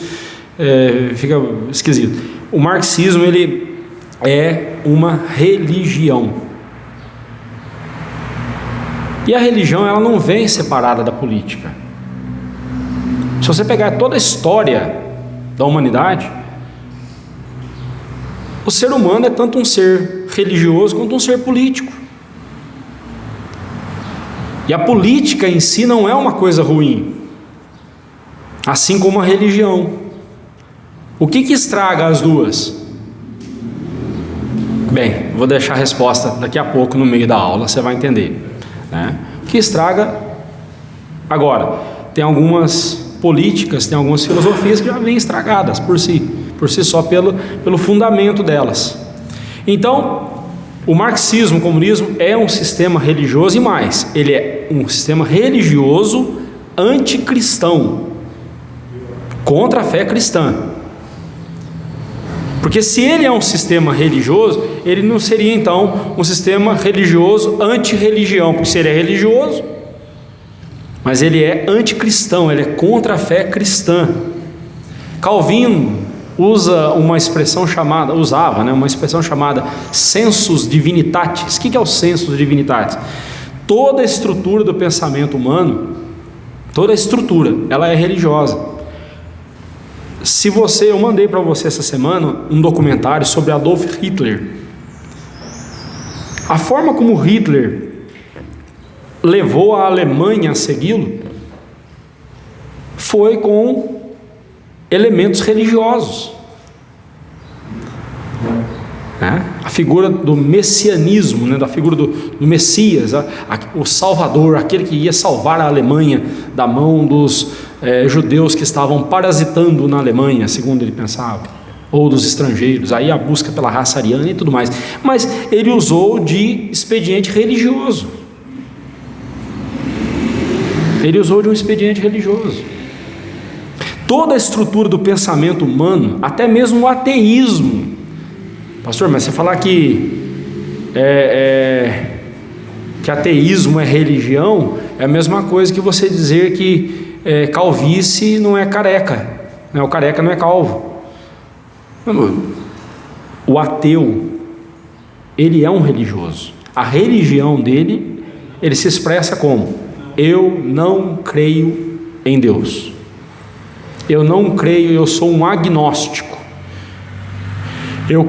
fica esquisito. O marxismo, ele é uma religião. E a religião, ela não vem separada da política. Se você pegar toda a história da humanidade, o ser humano é tanto um ser religioso quanto um ser político. E a política em si não é uma coisa ruim, assim como a religião. O que estraga as duas? Bem, vou deixar a resposta daqui a pouco no meio da aula, você vai entender, né? O que estraga? Agora, tem algumas políticas, tem algumas filosofias que já vêm estragadas por si só, pelo fundamento delas. Então, o marxismo, o comunismo é um sistema religioso e mais, ele é um sistema religioso anticristão, contra a fé cristã. Porque se ele é um sistema religioso, ele não seria então um sistema religioso anti-religião, porque se ele é religioso, mas ele é anticristão, ele é contra a fé cristã. Calvino usava uma expressão chamada sensus divinitatis. O que é o sensus divinitatis? Toda a estrutura do pensamento humano, toda a estrutura, ela é religiosa. Eu mandei para você essa semana um documentário sobre Adolf Hitler. A forma como Hitler levou a Alemanha a segui-lo foi com elementos religiosos. A figura do messianismo, né? Da figura do Messias, o Salvador, aquele que ia salvar a Alemanha da mão dos judeus que estavam parasitando na Alemanha, segundo ele pensava, ou dos estrangeiros, aí a busca pela raça ariana e tudo mais. Mas ele usou de expediente religioso. Ele usou de um expediente religioso. Toda a estrutura do pensamento humano, até mesmo o ateísmo. Pastor, mas você falar que ateísmo é religião, é a mesma coisa que você dizer que calvície não é careca, né? O careca não é calvo. O ateu, ele é um religioso. A religião dele, ele se expressa como: eu não creio em Deus. Eu não creio, eu sou um agnóstico. Eu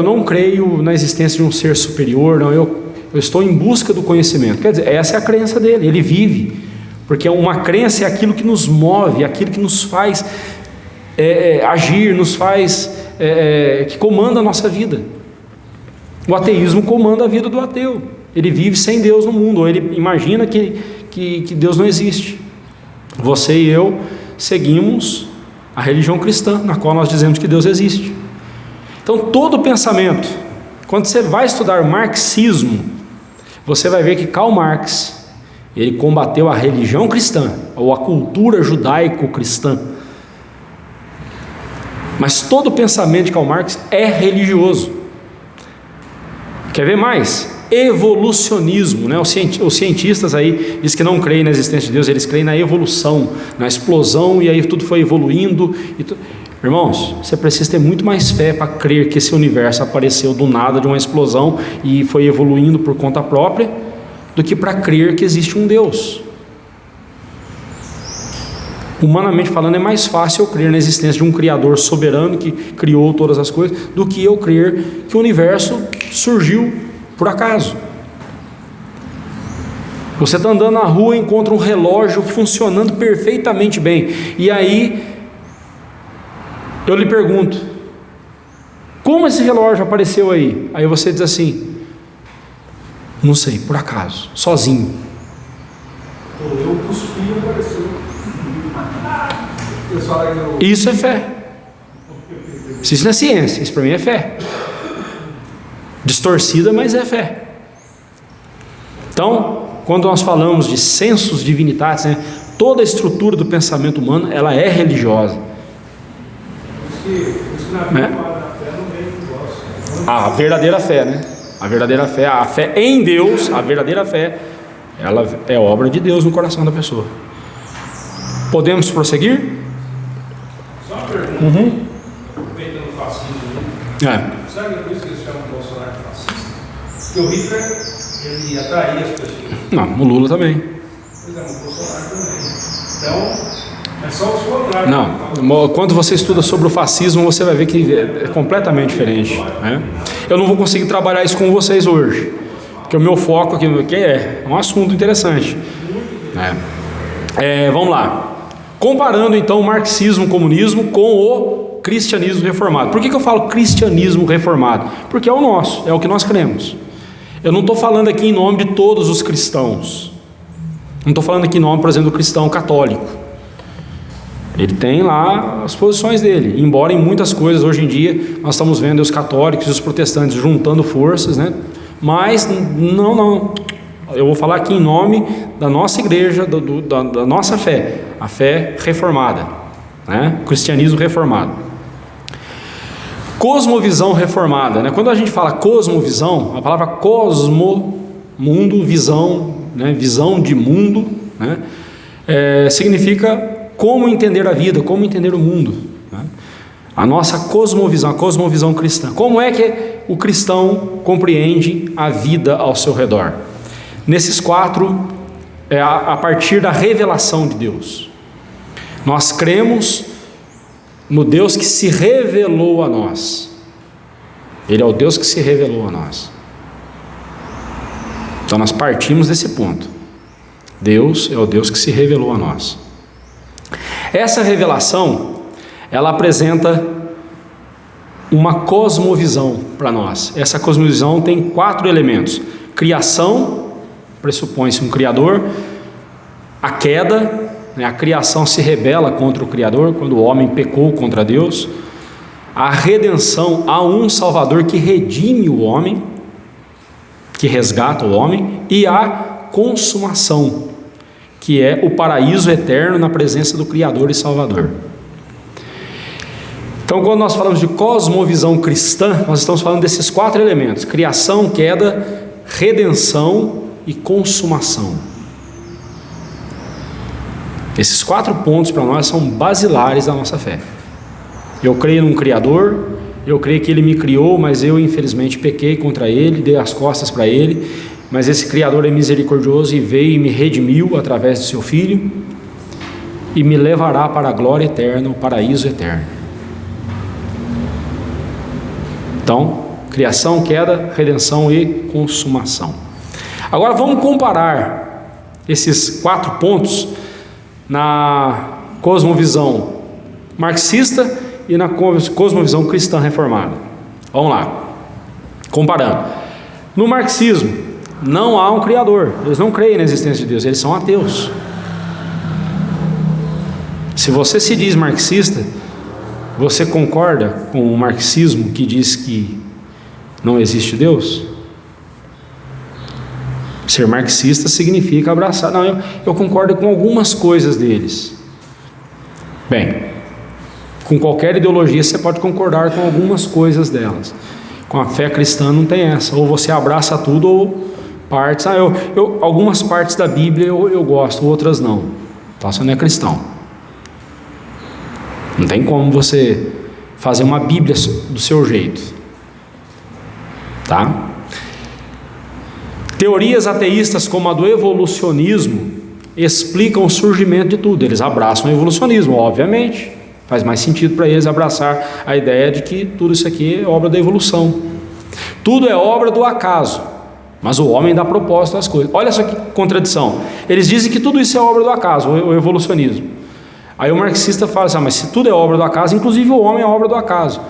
não creio na existência de um ser superior, não, eu estou em busca do conhecimento. Quer dizer, essa é a crença dele, ele vive, porque uma crença é aquilo que nos move, aquilo que nos faz agir, nos faz, que comanda a nossa vida. O ateísmo comanda a vida do ateu, ele vive sem Deus no mundo, ou ele imagina que Deus não existe. Você e eu seguimos a religião cristã, na qual nós dizemos que Deus existe. Então todo pensamento, quando você vai estudar marxismo, você vai ver que Karl Marx, ele combateu a religião cristã, ou a cultura judaico-cristã. Mas todo pensamento de Karl Marx é religioso. Quer ver mais? Evolucionismo, né? Os cientistas aí dizem que não creem na existência de Deus, eles creem na evolução, na explosão, e aí tudo foi evoluindo. Irmãos, você precisa ter muito mais fé para crer que esse universo apareceu do nada, de uma explosão, e foi evoluindo por conta própria, do que para crer que existe um Deus. Humanamente falando, é mais fácil eu crer na existência de um Criador soberano que criou todas as coisas, do que eu crer que o universo surgiu por acaso. Você está andando na rua e encontra um relógio funcionando perfeitamente bem, e aí eu lhe pergunto: como esse relógio apareceu aí? Aí você diz assim: não sei, por acaso, sozinho. Eu cuspi e apareceu. Isso é fé. Isso não é ciência, isso para mim é fé. Distorcida, mas é fé. Então, quando nós falamos de sensus divinitatis, né, toda a estrutura do pensamento humano, ela é religiosa. A verdadeira fé, né? A verdadeira fé, a fé em Deus, a verdadeira fé, ela é obra de Deus no coração da pessoa. Podemos prosseguir? Só uma pergunta. Aproveitando o fascismo, sabe por isso que eles chamam o Bolsonaro de fascista? Porque o Hitler, ele atraía as pessoas. Não, o Lula também. Pois é, o Bolsonaro também. Então, é só os contrários. Não, quando você estuda sobre o fascismo, você vai ver que é completamente diferente, né? Eu não vou conseguir trabalhar isso com vocês hoje, porque o meu foco aqui é um assunto interessante. Vamos lá. Comparando então o marxismo, o comunismo com o cristianismo reformado. Por que eu falo cristianismo reformado? Porque é o nosso, é o que nós cremos. Eu não estou falando aqui em nome de todos os cristãos. Não estou falando aqui em nome, por exemplo, do cristão católico. Ele tem lá as posições dele, embora em muitas coisas hoje em dia nós estamos vendo os católicos e os protestantes juntando forças, né? Mas não, eu vou falar aqui em nome da nossa igreja, da nossa fé, a fé reformada, né? O cristianismo reformado. Cosmovisão reformada, né? Quando a gente fala cosmovisão, a palavra cosmo, mundo, visão, né? Visão de mundo, né? Significa como entender a vida, como entender o mundo, né? A nossa cosmovisão, a cosmovisão cristã. Como é que o cristão compreende a vida ao seu redor? Nesses quatro, a partir da revelação de Deus. Nós cremos no Deus que se revelou a nós. Ele é o Deus que se revelou a nós. Então nós partimos desse ponto. Deus é o Deus que se revelou a nós. Essa revelação, ela apresenta uma cosmovisão para nós. Essa cosmovisão tem 4 elementos: criação, pressupõe-se um criador; a queda, a criação se rebela contra o Criador, quando o homem pecou contra Deus; a redenção, há um Salvador que redime o homem, que resgata o homem; e a consumação, que é o paraíso eterno na presença do Criador e Salvador. Então, quando nós falamos de cosmovisão cristã, nós estamos falando desses 4 elementos: criação, queda, redenção e consumação. Esses 4 pontos para nós são basilares da nossa fé. Eu creio num Criador, eu creio que Ele me criou, mas eu infelizmente pequei contra Ele, dei as costas para Ele, mas esse Criador é misericordioso e veio e me redimiu através do Seu Filho, e me levará para a glória eterna, o paraíso eterno. Então, criação, queda, redenção e consumação. Agora vamos comparar esses 4 pontos na cosmovisão marxista e na cosmovisão cristã reformada. Vamos lá, comparando. No marxismo, não há um Criador, eles não creem na existência de Deus, eles são ateus. Se você se diz marxista, você concorda com o marxismo que diz que não existe Deus? Ser marxista significa abraçar. Não, eu concordo com algumas coisas deles. Bem, com qualquer ideologia você pode concordar com algumas coisas delas. Com a fé cristã não tem essa. Ou você abraça tudo ou partes. Algumas partes da Bíblia eu gosto, outras não. Então você não é cristão. Não tem como você fazer uma Bíblia do seu jeito, tá? Teorias ateístas como a do evolucionismo explicam o surgimento de tudo. Eles abraçam o evolucionismo, obviamente. Faz mais sentido para eles abraçar a ideia de que tudo isso aqui é obra da evolução. Tudo é obra do acaso, mas o homem dá propósito às coisas. Olha só que contradição. Eles dizem que tudo isso é obra do acaso, o evolucionismo. Aí o marxista fala assim: mas se tudo é obra do acaso, inclusive o homem é obra do acaso.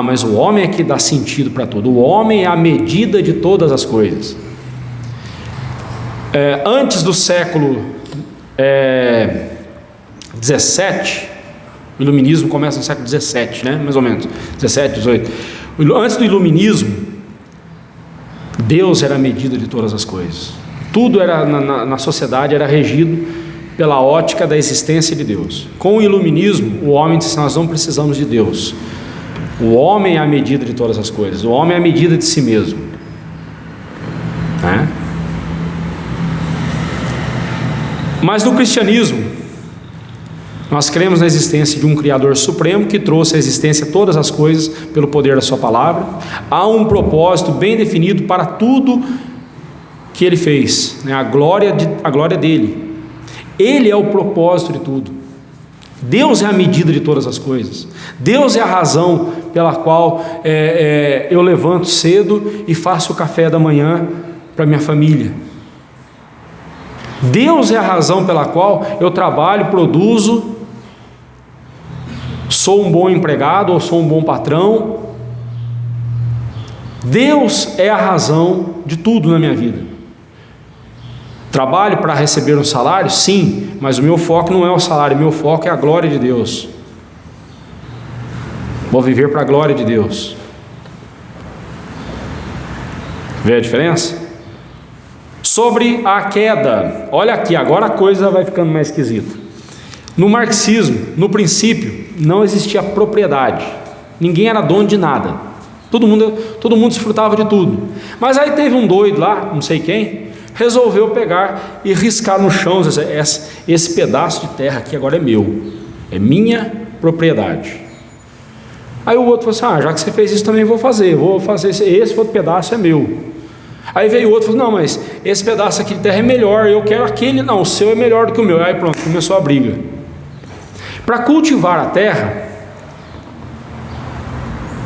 Mas o homem é que dá sentido para tudo. O homem é a medida de todas as coisas. Antes do século 17, o iluminismo começa no século 17, né? Mais ou menos, 17, 18. Antes do iluminismo, Deus era a medida de todas as coisas. Tudo era na sociedade era regido pela ótica da existência de Deus. Com o iluminismo, o homem disse: nós não precisamos de Deus. O homem é a medida de todas as coisas. O homem é a medida de si mesmo, né? Mas no cristianismo, nós cremos na existência de um Criador Supremo que trouxe à existência todas as coisas pelo poder da sua palavra. Há um propósito bem definido para tudo que Ele fez, né? A glória dele. Ele é o propósito de tudo. Deus é a medida de todas as coisas. Deus é a razão pela qual eu levanto cedo e faço o café da manhã para minha família. Deus é a razão pela qual eu trabalho, produzo, sou um bom empregado ou sou um bom patrão. Deus é a razão de tudo na minha vida. Trabalho para receber um salário? Sim, mas o meu foco não é o salário, o meu foco é a glória de Deus. Vou viver para a glória de Deus. Vê a diferença? Sobre a queda, olha aqui, agora a coisa vai ficando mais esquisita. No marxismo, no princípio, não existia propriedade, ninguém era dono de nada, todo mundo desfrutava de tudo. Mas aí teve um doido lá, não sei quem, resolveu pegar e riscar no chão, esse pedaço de terra aqui agora é meu, é minha propriedade. Aí o outro falou assim: já que você fez isso também vou fazer esse outro pedaço é meu. Aí veio o outro e falou: não, mas esse pedaço aqui de terra é melhor, eu quero aquele, não, o seu é melhor do que o meu. Aí pronto, começou a briga. Para cultivar a terra,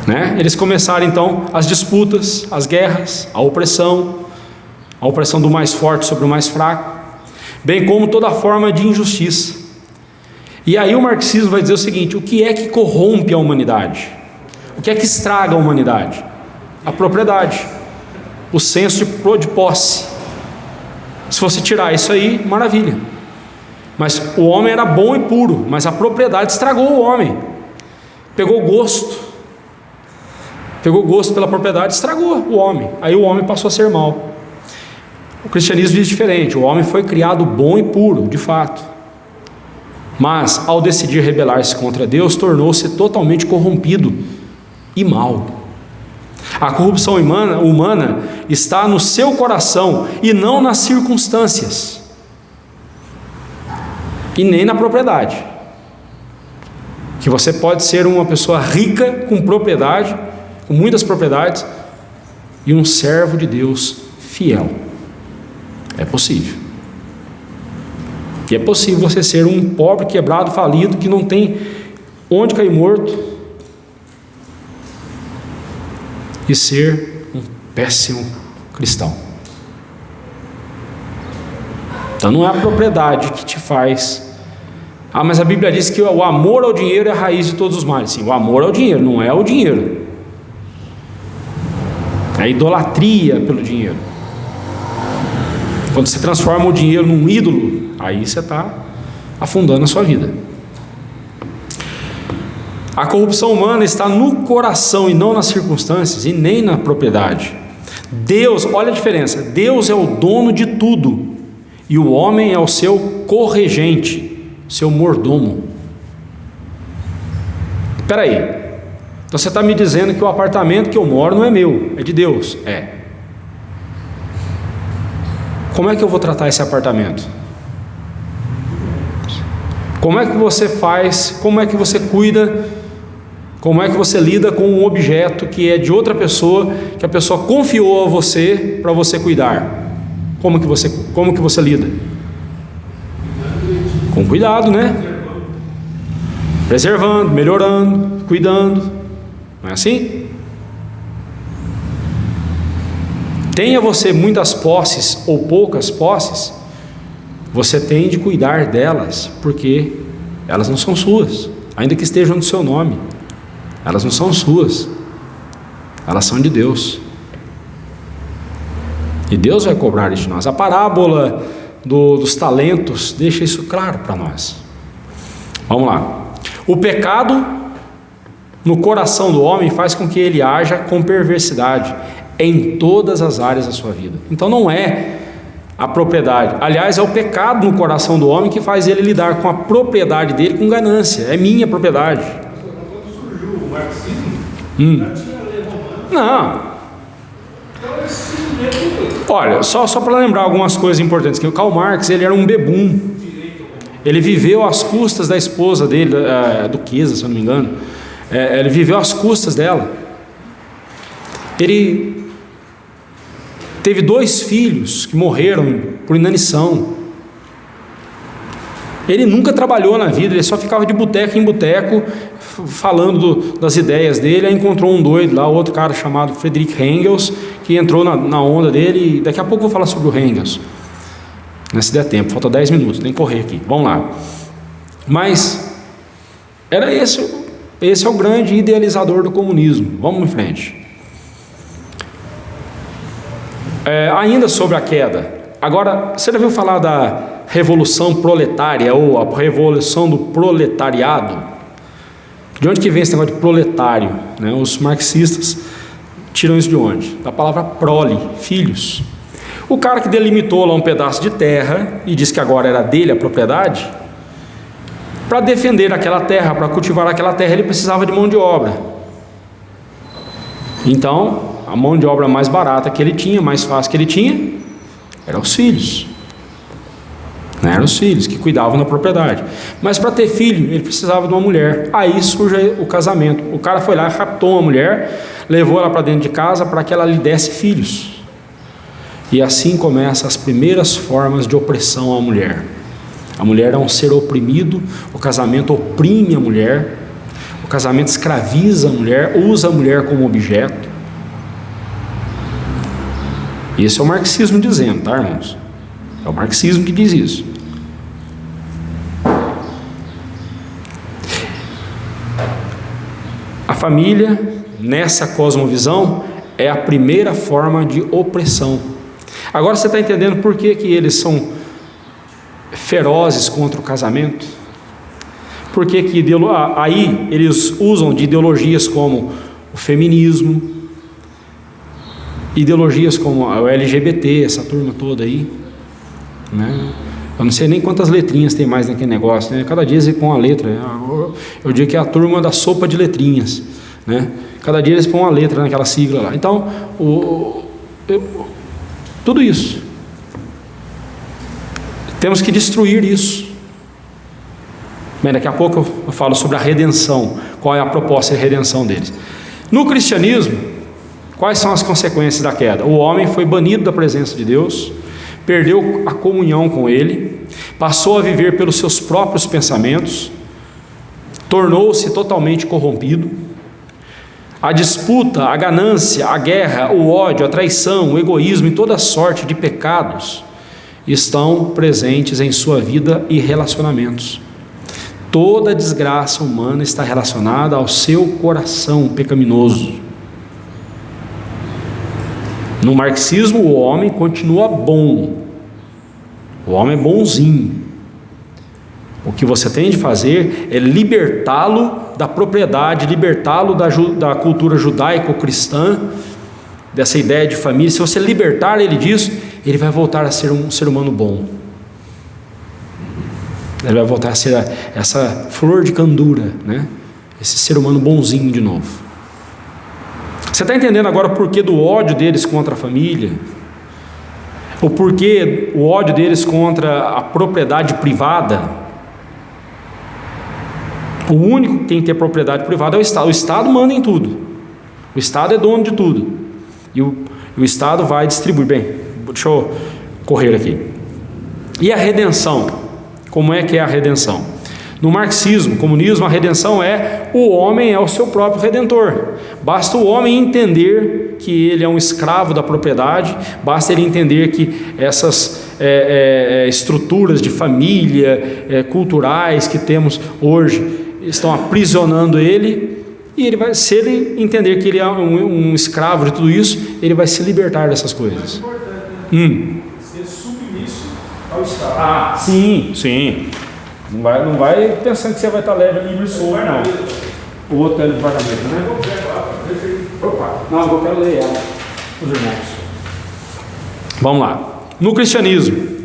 né, eles começaram então as disputas, as guerras, a opressão do mais forte sobre o mais fraco, bem como toda forma de injustiça. E aí o marxismo vai dizer o seguinte: o que é que corrompe a humanidade? O que é que estraga a humanidade? A propriedade, o senso de posse. Se você tirar isso aí, maravilha. Mas o homem era bom e puro, mas a propriedade estragou o homem. Pegou gosto pela propriedade, estragou o homem. Aí o homem passou a ser mau. O cristianismo diz diferente: o homem foi criado bom e puro, de fato, mas ao decidir rebelar-se contra Deus, tornou-se totalmente corrompido e mau. A corrupção humana está no seu coração e não nas circunstâncias, e nem na propriedade. Que você pode ser uma pessoa rica, com propriedade, com muitas propriedades, e um servo de Deus fiel. É possível. E é possível você ser um pobre, quebrado, falido, que não tem onde cair morto, e ser um péssimo cristão. Então não é a propriedade que te faz. Mas a Bíblia diz que o amor ao dinheiro é a raiz de todos os males. Sim, o amor ao dinheiro, não é o dinheiro. É a idolatria pelo dinheiro. Quando você transforma o dinheiro num ídolo, aí você está afundando a sua vida. A corrupção humana está no coração e não nas circunstâncias e nem na propriedade. Deus, olha a diferença: Deus é o dono de tudo e o homem é o seu corregente, seu mordomo. Espera aí, então você está me dizendo que o apartamento que eu moro não é meu, é de Deus? É. Como é que eu vou tratar esse apartamento? Como é que você faz, como é que você cuida, como é que você lida com um objeto que é de outra pessoa, que a pessoa confiou a você para você cuidar? Como que você lida? Com cuidado, né? Preservando, melhorando, cuidando. Não é assim? Tenha você muitas posses ou poucas posses, você tem de cuidar delas, porque elas não são suas, ainda que estejam no seu nome. Elas não são suas, elas são de Deus. E Deus vai cobrar isso de nós. A parábola dos talentos deixa isso claro para nós. Vamos lá. O pecado no coração do homem faz com que ele haja com perversidade em todas as áreas da sua vida. Então não é a propriedade. Aliás, é o pecado no coração do homem que faz ele lidar com a propriedade dele com ganância. É minha propriedade. Quando surgiu o marxismo, já tinha lei romana. Não. Então esse medo. Olha, só para lembrar algumas coisas importantes, que o Karl Marx, ele era um bebum. Ele viveu às custas da esposa dele, a duquesa, se eu não me engano. Ele viveu às custas dela. Ele teve 2 filhos que morreram por inanição. Ele nunca trabalhou na vida, ele só ficava de boteco em boteco, falando das ideias dele. Aí encontrou um doido lá, outro cara chamado Friedrich Engels, que entrou na onda dele. E daqui a pouco eu vou falar sobre o Engels, se der tempo, falta 10 minutos, tem que correr aqui, vamos lá. Mas era esse é o grande idealizador do comunismo. Vamos em frente. Ainda sobre a queda. Agora, você já ouviu falar da revolução proletária ou a revolução do proletariado? De onde que vem esse negócio de proletário? Os marxistas tiram isso de onde? Da palavra prole, filhos. O cara que delimitou lá um pedaço de terra e disse que agora era dele a propriedade, para defender aquela terra, para cultivar aquela terra, ele precisava de mão de obra. Então, a mão de obra mais barata que ele tinha, mais fácil que ele tinha, eram os filhos. Eram os filhos que cuidavam da propriedade. Mas para ter filho, ele precisava de uma mulher. Aí surge o casamento. O cara foi lá, raptou uma mulher, levou ela para dentro de casa para que ela lhe desse filhos. E assim começam as primeiras formas de opressão à mulher. A mulher é um ser oprimido, o casamento oprime a mulher, o casamento escraviza a mulher, usa a mulher como objeto. Esse é o marxismo dizendo, tá, irmãos? É o marxismo que diz isso. família, nessa cosmovisão, é a primeira forma de opressão. Agora você está entendendo por que eles são ferozes contra o casamento? Por que aí eles usam de ideologias como o feminismo, ideologias como o LGBT, essa turma toda aí, né? Eu não sei nem quantas letrinhas tem mais naquele negócio, né? Cada dia eles põem uma letra, né? Eu digo que é a turma da sopa de letrinhas, né? Cada dia eles põem uma letra naquela sigla lá. Então, tudo isso, temos que destruir isso. Bem, daqui a pouco eu falo sobre a redenção, qual é a proposta de redenção deles. No cristianismo, quais são as consequências da queda? O homem foi banido da presença de Deus, perdeu a comunhão com Ele, passou a viver pelos seus próprios pensamentos, tornou-se totalmente corrompido. A disputa, a ganância, a guerra, o ódio, a traição, o egoísmo e toda sorte de pecados estão presentes em sua vida e relacionamentos. Toda desgraça humana está relacionada ao seu coração pecaminoso. No marxismo, o homem continua bom. O homem é bonzinho. O que você tem de fazer é libertá-lo da propriedade, libertá-lo da cultura judaico-cristã, dessa ideia de família. Se você libertar ele disso, ele vai voltar a ser um ser humano bom. Ele vai voltar a ser essa flor de candura, né? Esse ser humano bonzinho de novo. Você está entendendo agora o porquê do ódio deles contra a família? O porquê o ódio deles contra a propriedade privada? O único que tem que ter propriedade privada é o Estado. O Estado manda em tudo. O Estado é dono de tudo. E o Estado vai distribuir. Bem, deixa eu correr aqui. E a redenção? Como é que é a redenção? No marxismo, comunismo, a redenção é o homem é o seu próprio redentor. Basta o homem entender que ele é um escravo da propriedade, basta ele entender que essas estruturas de família, culturais que temos hoje, estão aprisionando ele, e ele vai, se ele entender que ele é um escravo de tudo isso, ele vai se libertar dessas coisas. Ser submisso ao Estado. Ah, sim. Não vai pensando que você vai estar leve ali no sol, não. O outro é do departamento, né? Opa, não, eu quero ler ela, os irmãos. Vamos lá. No cristianismo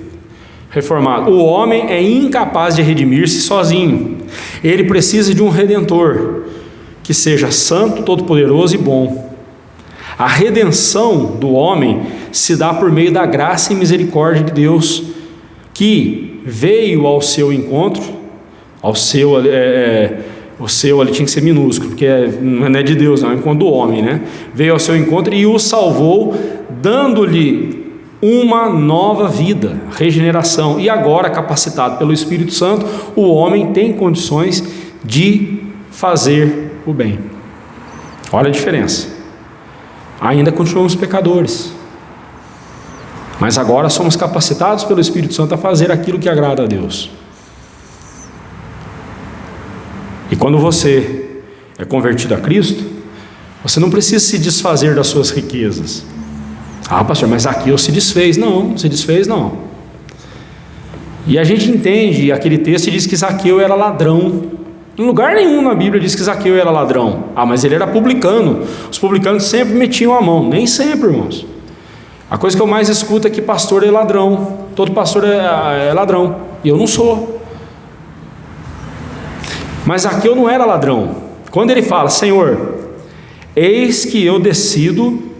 reformado, o homem é incapaz de redimir-se sozinho. Ele precisa de um redentor que seja santo, todo-poderoso e bom. A redenção do homem se dá por meio da graça e misericórdia de Deus, que veio ao seu encontro. O seu ali tinha que ser minúsculo, porque não é de Deus, não, é o encontro do homem, né? Veio ao seu encontro e o salvou, dando-lhe uma nova vida, regeneração. E agora, capacitado pelo Espírito Santo, o homem tem condições de fazer o bem. Olha a diferença. Ainda continuamos pecadores, mas agora somos capacitados pelo Espírito Santo a fazer aquilo que agrada a Deus. E quando você é convertido a Cristo, você não precisa se desfazer das suas riquezas. Ah, pastor, mas aqui eu se desfez. Não se desfez não. E a gente entende aquele texto e diz que Zaqueu era ladrão. Em lugar nenhum na Bíblia diz que Zaqueu era ladrão. Ah, mas ele era publicano. Os publicanos sempre metiam a mão. Nem sempre, irmãos. A coisa que eu mais escuto é que pastor é ladrão. Todo pastor é ladrão. E eu não sou. Mas Zaqueu não era ladrão. Quando ele fala, Senhor, eis que eu decido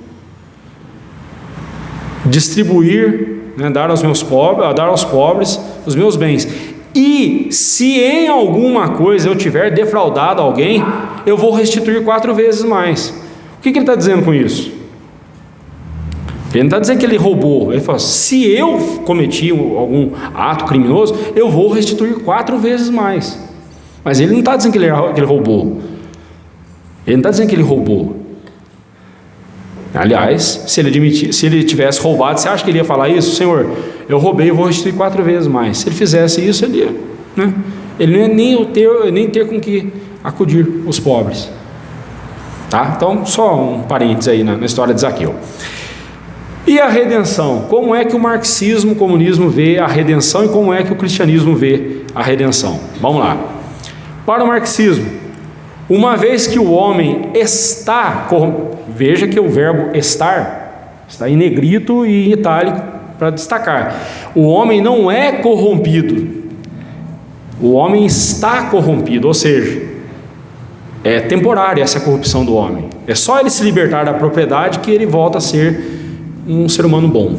distribuir, né, dar aos pobres os meus bens. E se em alguma coisa eu tiver defraudado alguém, eu vou restituir 4 vezes mais. O que ele está dizendo com isso? Ele não está dizendo que ele roubou. Ele fala, se eu cometi algum ato criminoso, eu vou restituir 4 vezes mais. Mas ele não está dizendo que ele roubou. Ele não está dizendo que ele roubou. Aliás, se ele tivesse roubado, você acha que ele ia falar isso? Senhor, eu roubei e vou restituir 4 vezes mais. Se ele fizesse isso, ele ia, né? Ele não ia nem ter com que acudir os pobres. Tá? Então, só um parênteses aí na história de Zaqueu. E a redenção? Como é que o marxismo, o comunismo vê a redenção e como é que o cristianismo vê a redenção? Vamos lá. Para o marxismo, uma vez que o homem está corrompido, veja que o verbo estar está em negrito e em itálico para destacar. O homem não é corrompido, o homem está corrompido, ou seja, é temporária essa corrupção do homem. É só ele se libertar da propriedade que ele volta a ser um ser humano bom,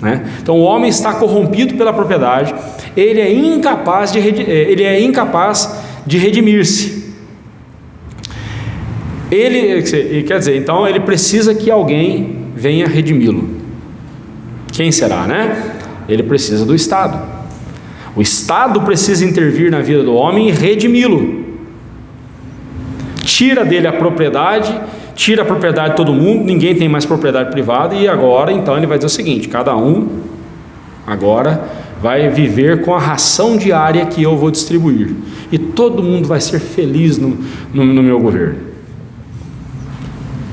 né? Então o homem está corrompido pela propriedade, ele é incapaz de redimir-se. Ele quer dizer, então ele precisa que alguém venha redimi-lo. Quem será, né? Ele precisa do Estado. O Estado precisa intervir na vida do homem e redimi-lo. Tira dele a propriedade, tira a propriedade de todo mundo, ninguém tem mais propriedade privada, e agora então ele vai dizer o seguinte: cada um agora vai viver com a ração diária que eu vou distribuir, e todo mundo vai ser feliz no meu governo.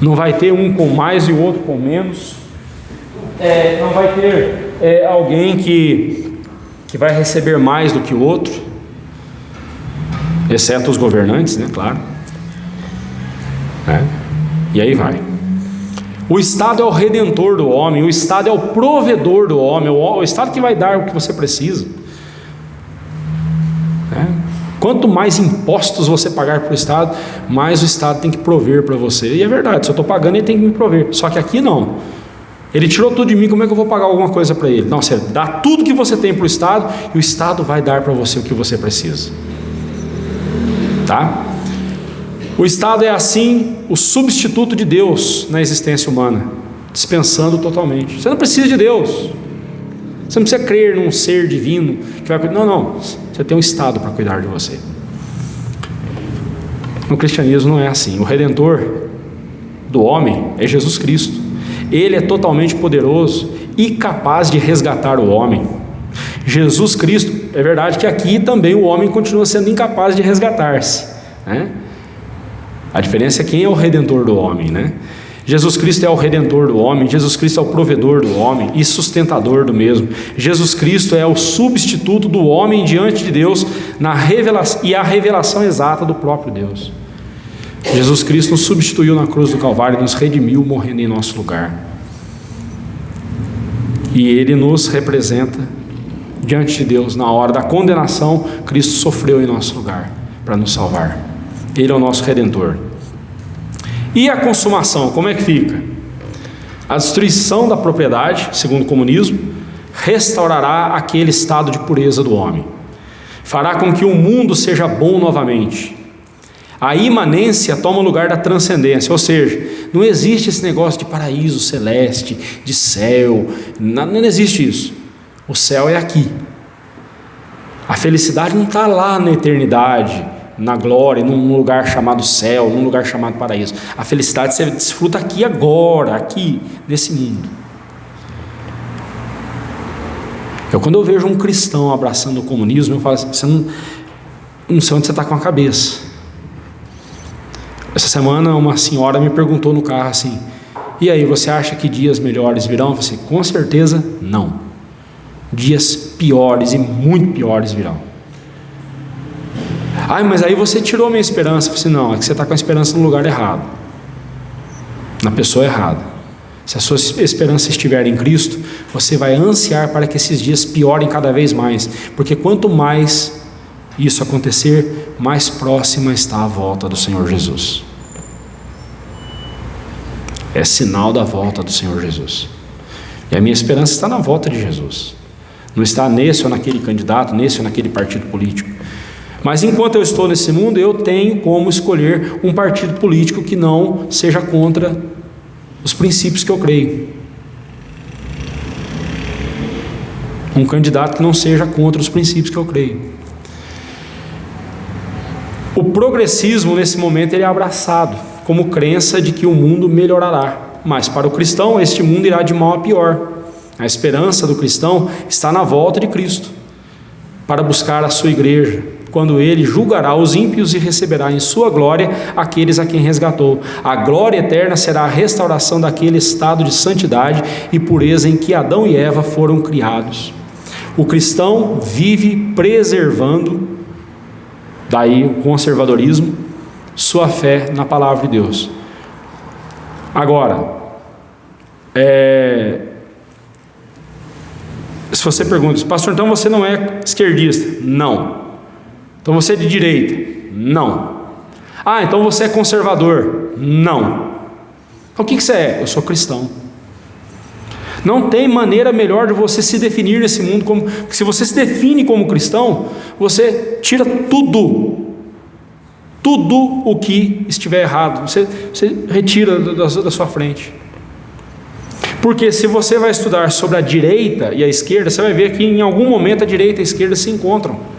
Não vai ter um com mais e o outro com menos, não vai ter alguém que vai receber mais do que o outro, exceto os governantes, né, claro. E aí vai. O Estado é o redentor do homem, o Estado é o provedor do homem, o Estado que vai dar o que você precisa. Quanto mais impostos você pagar para o Estado, mais o Estado tem que prover para você. E é verdade, se eu estou pagando, ele tem que me prover. Só que aqui não. Ele tirou tudo de mim, como é que eu vou pagar alguma coisa para ele? Não, você dá tudo que você tem para o Estado, e o Estado vai dar para você o que você precisa. Tá? O Estado é assim o substituto de Deus na existência humana, dispensando totalmente. Você não precisa de Deus, você não precisa crer num ser divino que vai cuidar. Não, você tem um Estado para cuidar de você. No cristianismo não é assim. O Redentor do homem é Jesus Cristo. Ele é totalmente poderoso e capaz de resgatar o homem. Jesus Cristo, é verdade que aqui também o homem continua sendo incapaz de resgatar-se, né? A diferença é quem é o Redentor do homem, né? Jesus Cristo é o Redentor do homem, Jesus Cristo é o provedor do homem e sustentador do mesmo. Jesus Cristo é o substituto do homem diante de Deus e a revelação exata do próprio Deus. Jesus Cristo nos substituiu na cruz do Calvário e nos redimiu morrendo em nosso lugar. E Ele nos representa diante de Deus na hora da condenação. Cristo sofreu em nosso lugar para nos salvar. Ele é o nosso Redentor. E a consumação, como é que fica? A destruição da propriedade, segundo o comunismo, restaurará aquele estado de pureza do homem. Fará com que o mundo seja bom novamente. A imanência toma o lugar da transcendência, ou seja, não existe esse negócio de paraíso celeste, de céu, não existe isso. O céu é aqui. A felicidade não está lá na eternidade, na glória, num lugar chamado céu, num lugar chamado paraíso. A felicidade você desfruta aqui agora, aqui, nesse mundo. Quando eu vejo um cristão abraçando o comunismo, eu falo assim, não sei onde você está com a cabeça. Essa semana uma senhora me perguntou no carro assim: e aí, você acha que dias melhores virão? Eu falei assim, com certeza não. Dias piores e muito piores virão. Mas aí você tirou minha esperança. Eu falei assim, não, é que você está com a esperança no lugar errado, na pessoa errada. Se a sua esperança estiver em Cristo, você vai ansiar para que esses dias piorem cada vez mais, porque quanto mais isso acontecer, mais próxima está a volta do Senhor Jesus. É sinal da volta do Senhor Jesus. E a minha esperança está na volta de Jesus, não está nesse ou naquele candidato, nesse ou naquele partido político. Mas enquanto eu estou nesse mundo, eu tenho como escolher um partido político que não seja contra os princípios que eu creio. Um candidato que não seja contra os princípios que eu creio. O progressismo nesse momento ele é abraçado como crença de que o mundo melhorará. Mas para o cristão este mundo irá de mal a pior. A esperança do cristão está na volta de Cristo para buscar a sua igreja quando ele julgará os ímpios e receberá em sua glória aqueles a quem resgatou. A glória eterna será a restauração daquele estado de santidade e pureza em que Adão e Eva foram criados. O cristão vive preservando, daí o conservadorismo, sua fé na palavra de Deus. Agora, se você pergunta, pastor, então você não é esquerdista? Não. Então você é de direita? Não. Ah, então você é conservador? Não. Então o que você é? Eu sou cristão. Não tem maneira melhor de você se definir nesse mundo como... Porque se você se define como cristão, você tira tudo o que estiver errado, você retira da sua frente. Porque se você vai estudar sobre a direita e a esquerda, você vai ver que em algum momento a direita e a esquerda se encontram.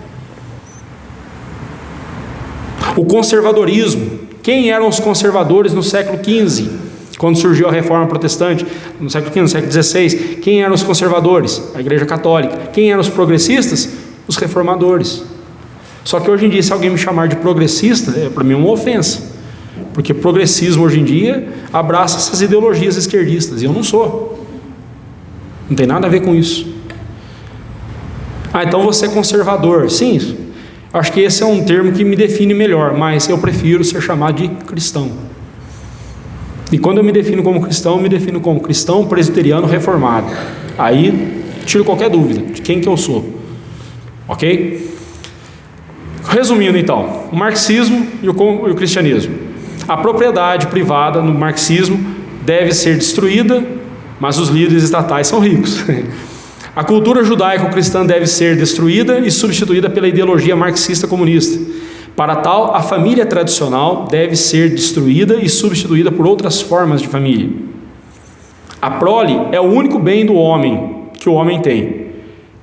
O conservadorismo. Quem eram os conservadores no século XV, quando surgiu a Reforma Protestante? No século XV, no século XVI, quem eram os conservadores? A Igreja Católica. Quem eram os progressistas? Os reformadores. Só que hoje em dia, se alguém me chamar de progressista, para mim é uma ofensa, porque progressismo hoje em dia abraça essas ideologias esquerdistas, e eu não sou. Não tem nada a ver com isso. Ah, então você é conservador. Sim, acho que esse é um termo que me define melhor, mas eu prefiro ser chamado de cristão. E quando eu me defino como cristão, eu me defino como cristão presbiteriano reformado. Aí tiro qualquer dúvida de quem que eu sou. Ok? Resumindo então, o marxismo e o cristianismo. A propriedade privada no marxismo deve ser destruída, mas os líderes estatais são ricos. A cultura judaico-cristã deve ser destruída e substituída pela ideologia marxista-comunista. Para tal, a família tradicional deve ser destruída e substituída por outras formas de família. A prole é o único bem do homem, que o homem tem,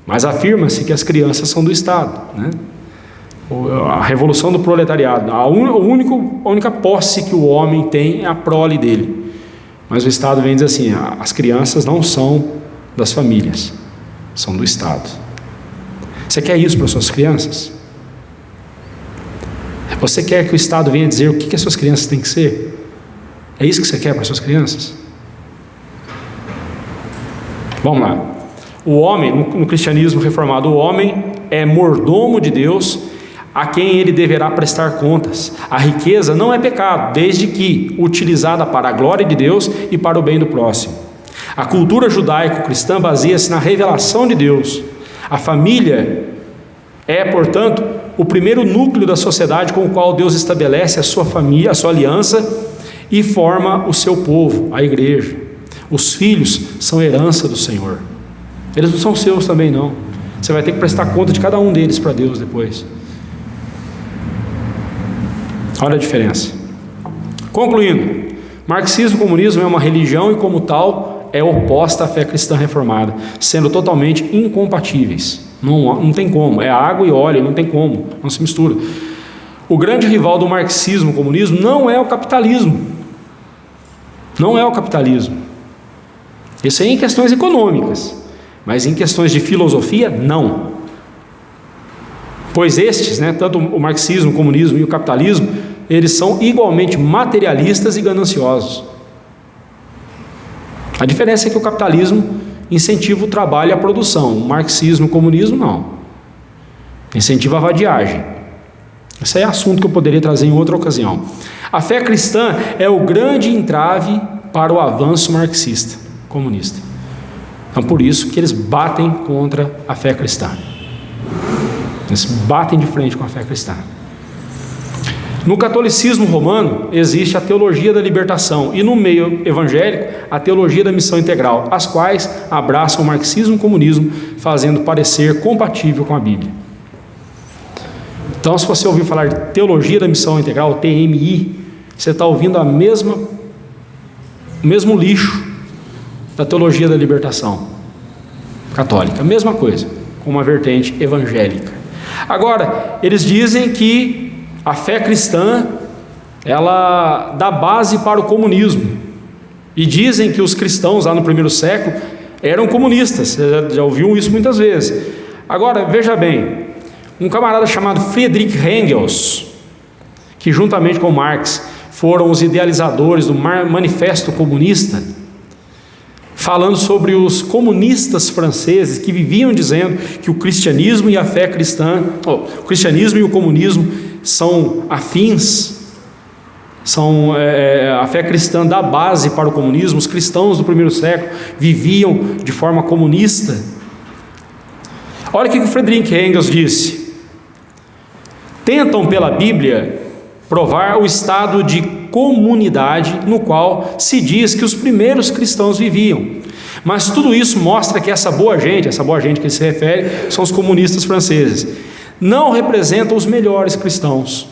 mas afirma-se que as crianças são do Estado, né? A revolução do proletariado, a única posse que o homem tem é a prole dele, mas o Estado vem dizer assim, as crianças não são das famílias, são do Estado. Você quer isso para suas crianças? Você quer que o Estado venha dizer o que as suas crianças têm que ser? É isso que você quer para suas crianças? Vamos lá. O homem, no cristianismo reformado, o homem é mordomo de Deus, a quem ele deverá prestar contas. A riqueza não é pecado, desde que utilizada para a glória de Deus e para o bem do próximo. A cultura judaico-cristã baseia-se na revelação de Deus. A família é, portanto, o primeiro núcleo da sociedade com o qual Deus estabelece a sua família, a sua aliança e forma o seu povo, a igreja. Os filhos são herança do Senhor. Eles não são seus também não. Você vai ter que prestar conta de cada um deles para Deus depois. Olha a diferença. Concluindo, marxismo e comunismo é uma religião e como tal é oposta à fé cristã reformada, sendo totalmente incompatíveis. Não tem como, é água e óleo, não tem como, não se mistura. O grande rival do marxismo e comunismo não é o capitalismo. Não é o capitalismo. Isso aí em questões econômicas, mas em questões de filosofia, não. Pois estes, tanto o marxismo, o comunismo e o capitalismo, eles são igualmente materialistas e gananciosos. A diferença é que o capitalismo incentiva o trabalho e a produção, o marxismo e o comunismo não. Incentiva a vadiagem. Esse é assunto que eu poderia trazer em outra ocasião. A fé cristã é o grande entrave para o avanço marxista, comunista. Então por isso que eles batem contra a fé cristã. Eles batem de frente com a fé cristã. No catolicismo romano existe a teologia da libertação e no meio evangélico a teologia da missão integral, as quais abraçam o marxismo e o comunismo, fazendo parecer compatível com a Bíblia. Então, se você ouviu falar de teologia da missão integral, TMI, você está ouvindo o mesmo lixo da teologia da libertação católica, a mesma coisa, com uma vertente evangélica. Agora, eles dizem que a fé cristã, ela dá base para o comunismo. E dizem que os cristãos lá no primeiro século eram comunistas. Você já ouviu isso muitas vezes. Agora, veja bem, Um camarada chamado Friedrich Engels, que juntamente com Marx foram os idealizadores do Manifesto Comunista, falando sobre os comunistas franceses que viviam dizendo que o cristianismo e a fé cristã, o cristianismo e o comunismo são afins, a fé cristã dá base para o comunismo. Os cristãos do primeiro século viviam de forma comunista. Olha o que o Friedrich Engels disse: tentam pela Bíblia provar o estado de comunidade no qual se diz que os primeiros cristãos viviam, mas tudo isso mostra que essa boa gente que ele se refere são os comunistas franceses, não representam os melhores cristãos,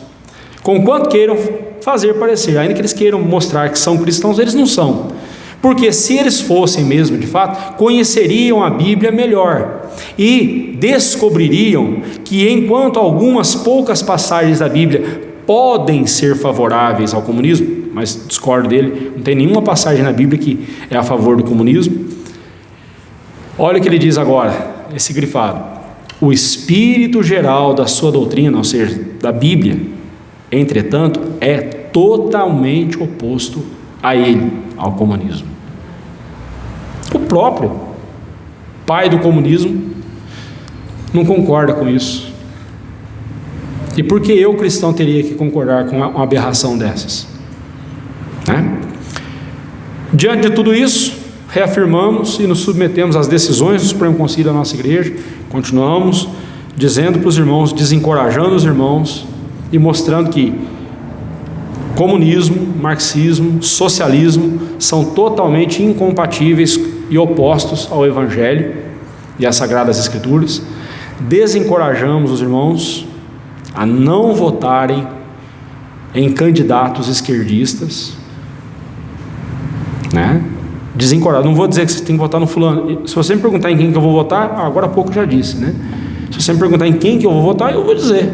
conquanto queiram fazer parecer, ainda que eles queiram mostrar que são cristãos, eles não são, porque se eles fossem mesmo de fato, conheceriam a Bíblia melhor e descobririam que enquanto algumas poucas passagens da Bíblia podem ser favoráveis ao comunismo, mas discordo dele, não tem nenhuma passagem na Bíblia que é a favor do comunismo. Olha o que ele diz agora, esse grifado: o espírito geral da sua doutrina, ou seja, da Bíblia, entretanto, é totalmente oposto a ele, ao comunismo. O próprio pai do comunismo não concorda com isso. E por que eu, cristão, teria que concordar com uma aberração dessas? Diante de tudo isso, reafirmamos e nos submetemos às decisões do Supremo Concílio da nossa igreja, continuamos dizendo para os irmãos, desencorajando os irmãos e mostrando que comunismo, marxismo, socialismo são totalmente incompatíveis e opostos ao Evangelho e às Sagradas Escrituras. Desencorajamos os irmãos a não votarem em candidatos esquerdistas, Desencorajado. Não vou dizer que você tem que votar no fulano. Se você me perguntar em quem que eu vou votar, agora há pouco eu já disse, Se você me perguntar em quem que eu vou votar, eu vou dizer.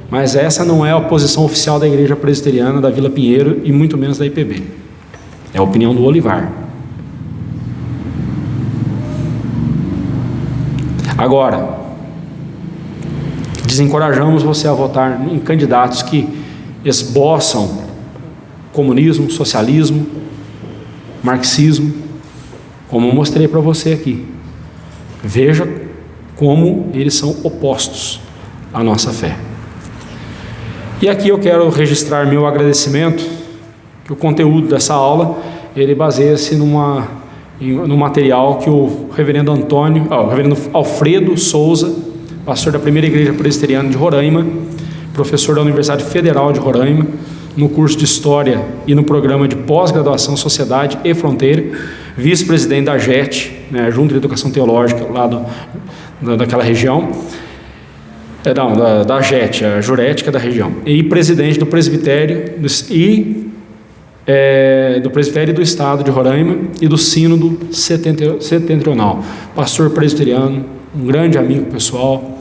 Mas essa não é a posição oficial da Igreja Presbiteriana da Vila Pinheiro e muito menos da IPB. É a opinião do Olivar. Agora, desencorajamos você a votar em candidatos que esboçam comunismo, socialismo, marxismo, como eu mostrei para você aqui. Veja como eles são opostos à nossa fé. E aqui eu quero registrar meu agradecimento, que o conteúdo dessa aula, ele baseia-se no material que o reverendo Alfredo Souza, pastor da Primeira Igreja Presbiteriana de Roraima, professor da Universidade Federal de Roraima, no curso de História e no programa de pós-graduação Sociedade e Fronteira, vice-presidente da JET, Junta de Educação Teológica, lá daquela região, da JET, a jurética da região, e presidente do presbitério do presbitério do Estado de Roraima e do Sínodo Setentrional, pastor presbiteriano, um grande amigo pessoal.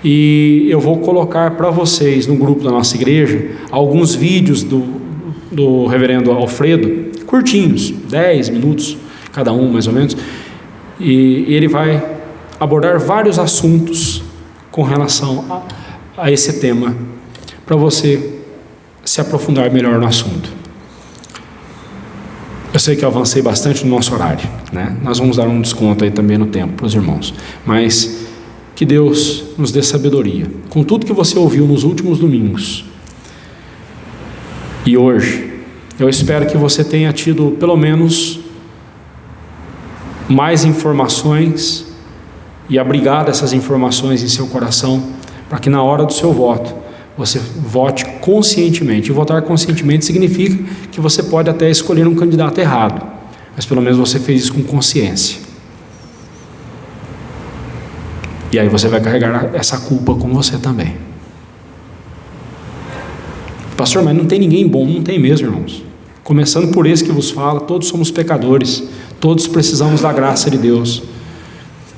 E eu vou colocar para vocês no grupo da nossa igreja alguns vídeos do reverendo Alfredo, curtinhos, 10 minutos cada um mais ou menos, e ele vai abordar vários assuntos com relação a esse tema, para você se aprofundar melhor no assunto. Eu sei que eu avancei bastante no nosso horário, Nós vamos dar um desconto aí também no tempo para os irmãos, mas que Deus nos dê sabedoria, com tudo que você ouviu nos últimos domingos e hoje. Eu espero que você tenha tido pelo menos mais informações e abrigado essas informações em seu coração, para que na hora do seu voto você vote conscientemente. E votar conscientemente significa que você pode até escolher um candidato errado, mas pelo menos você fez isso com consciência. E aí você vai carregar essa culpa com você também. Pastor, mas não tem ninguém bom. Não tem mesmo, irmãos. Começando por esse que vos fala, todos somos pecadores, todos precisamos da graça de Deus.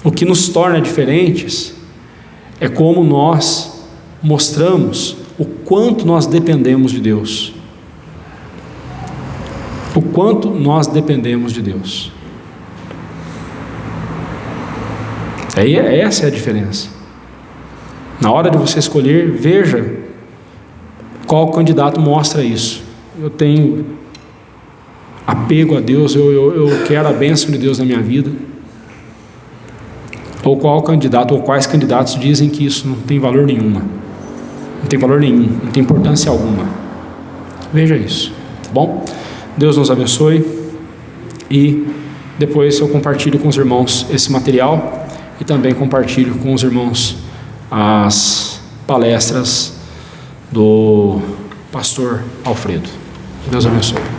O que nos torna diferentes é como nós mostramos o quanto nós dependemos de Deus. O quanto nós dependemos de Deus. Essa é a diferença. Na hora de você escolher, veja qual candidato mostra isso. Eu tenho apego a Deus, eu quero a bênção de Deus na minha vida. Ou qual candidato, ou quais candidatos dizem que isso não tem valor nenhuma. Não tem valor nenhum, não tem importância alguma. Veja isso, tá bom? Deus nos abençoe. E depois eu compartilho com os irmãos esse material e também compartilho com os irmãos as palestras do pastor Alfredo. Deus abençoe.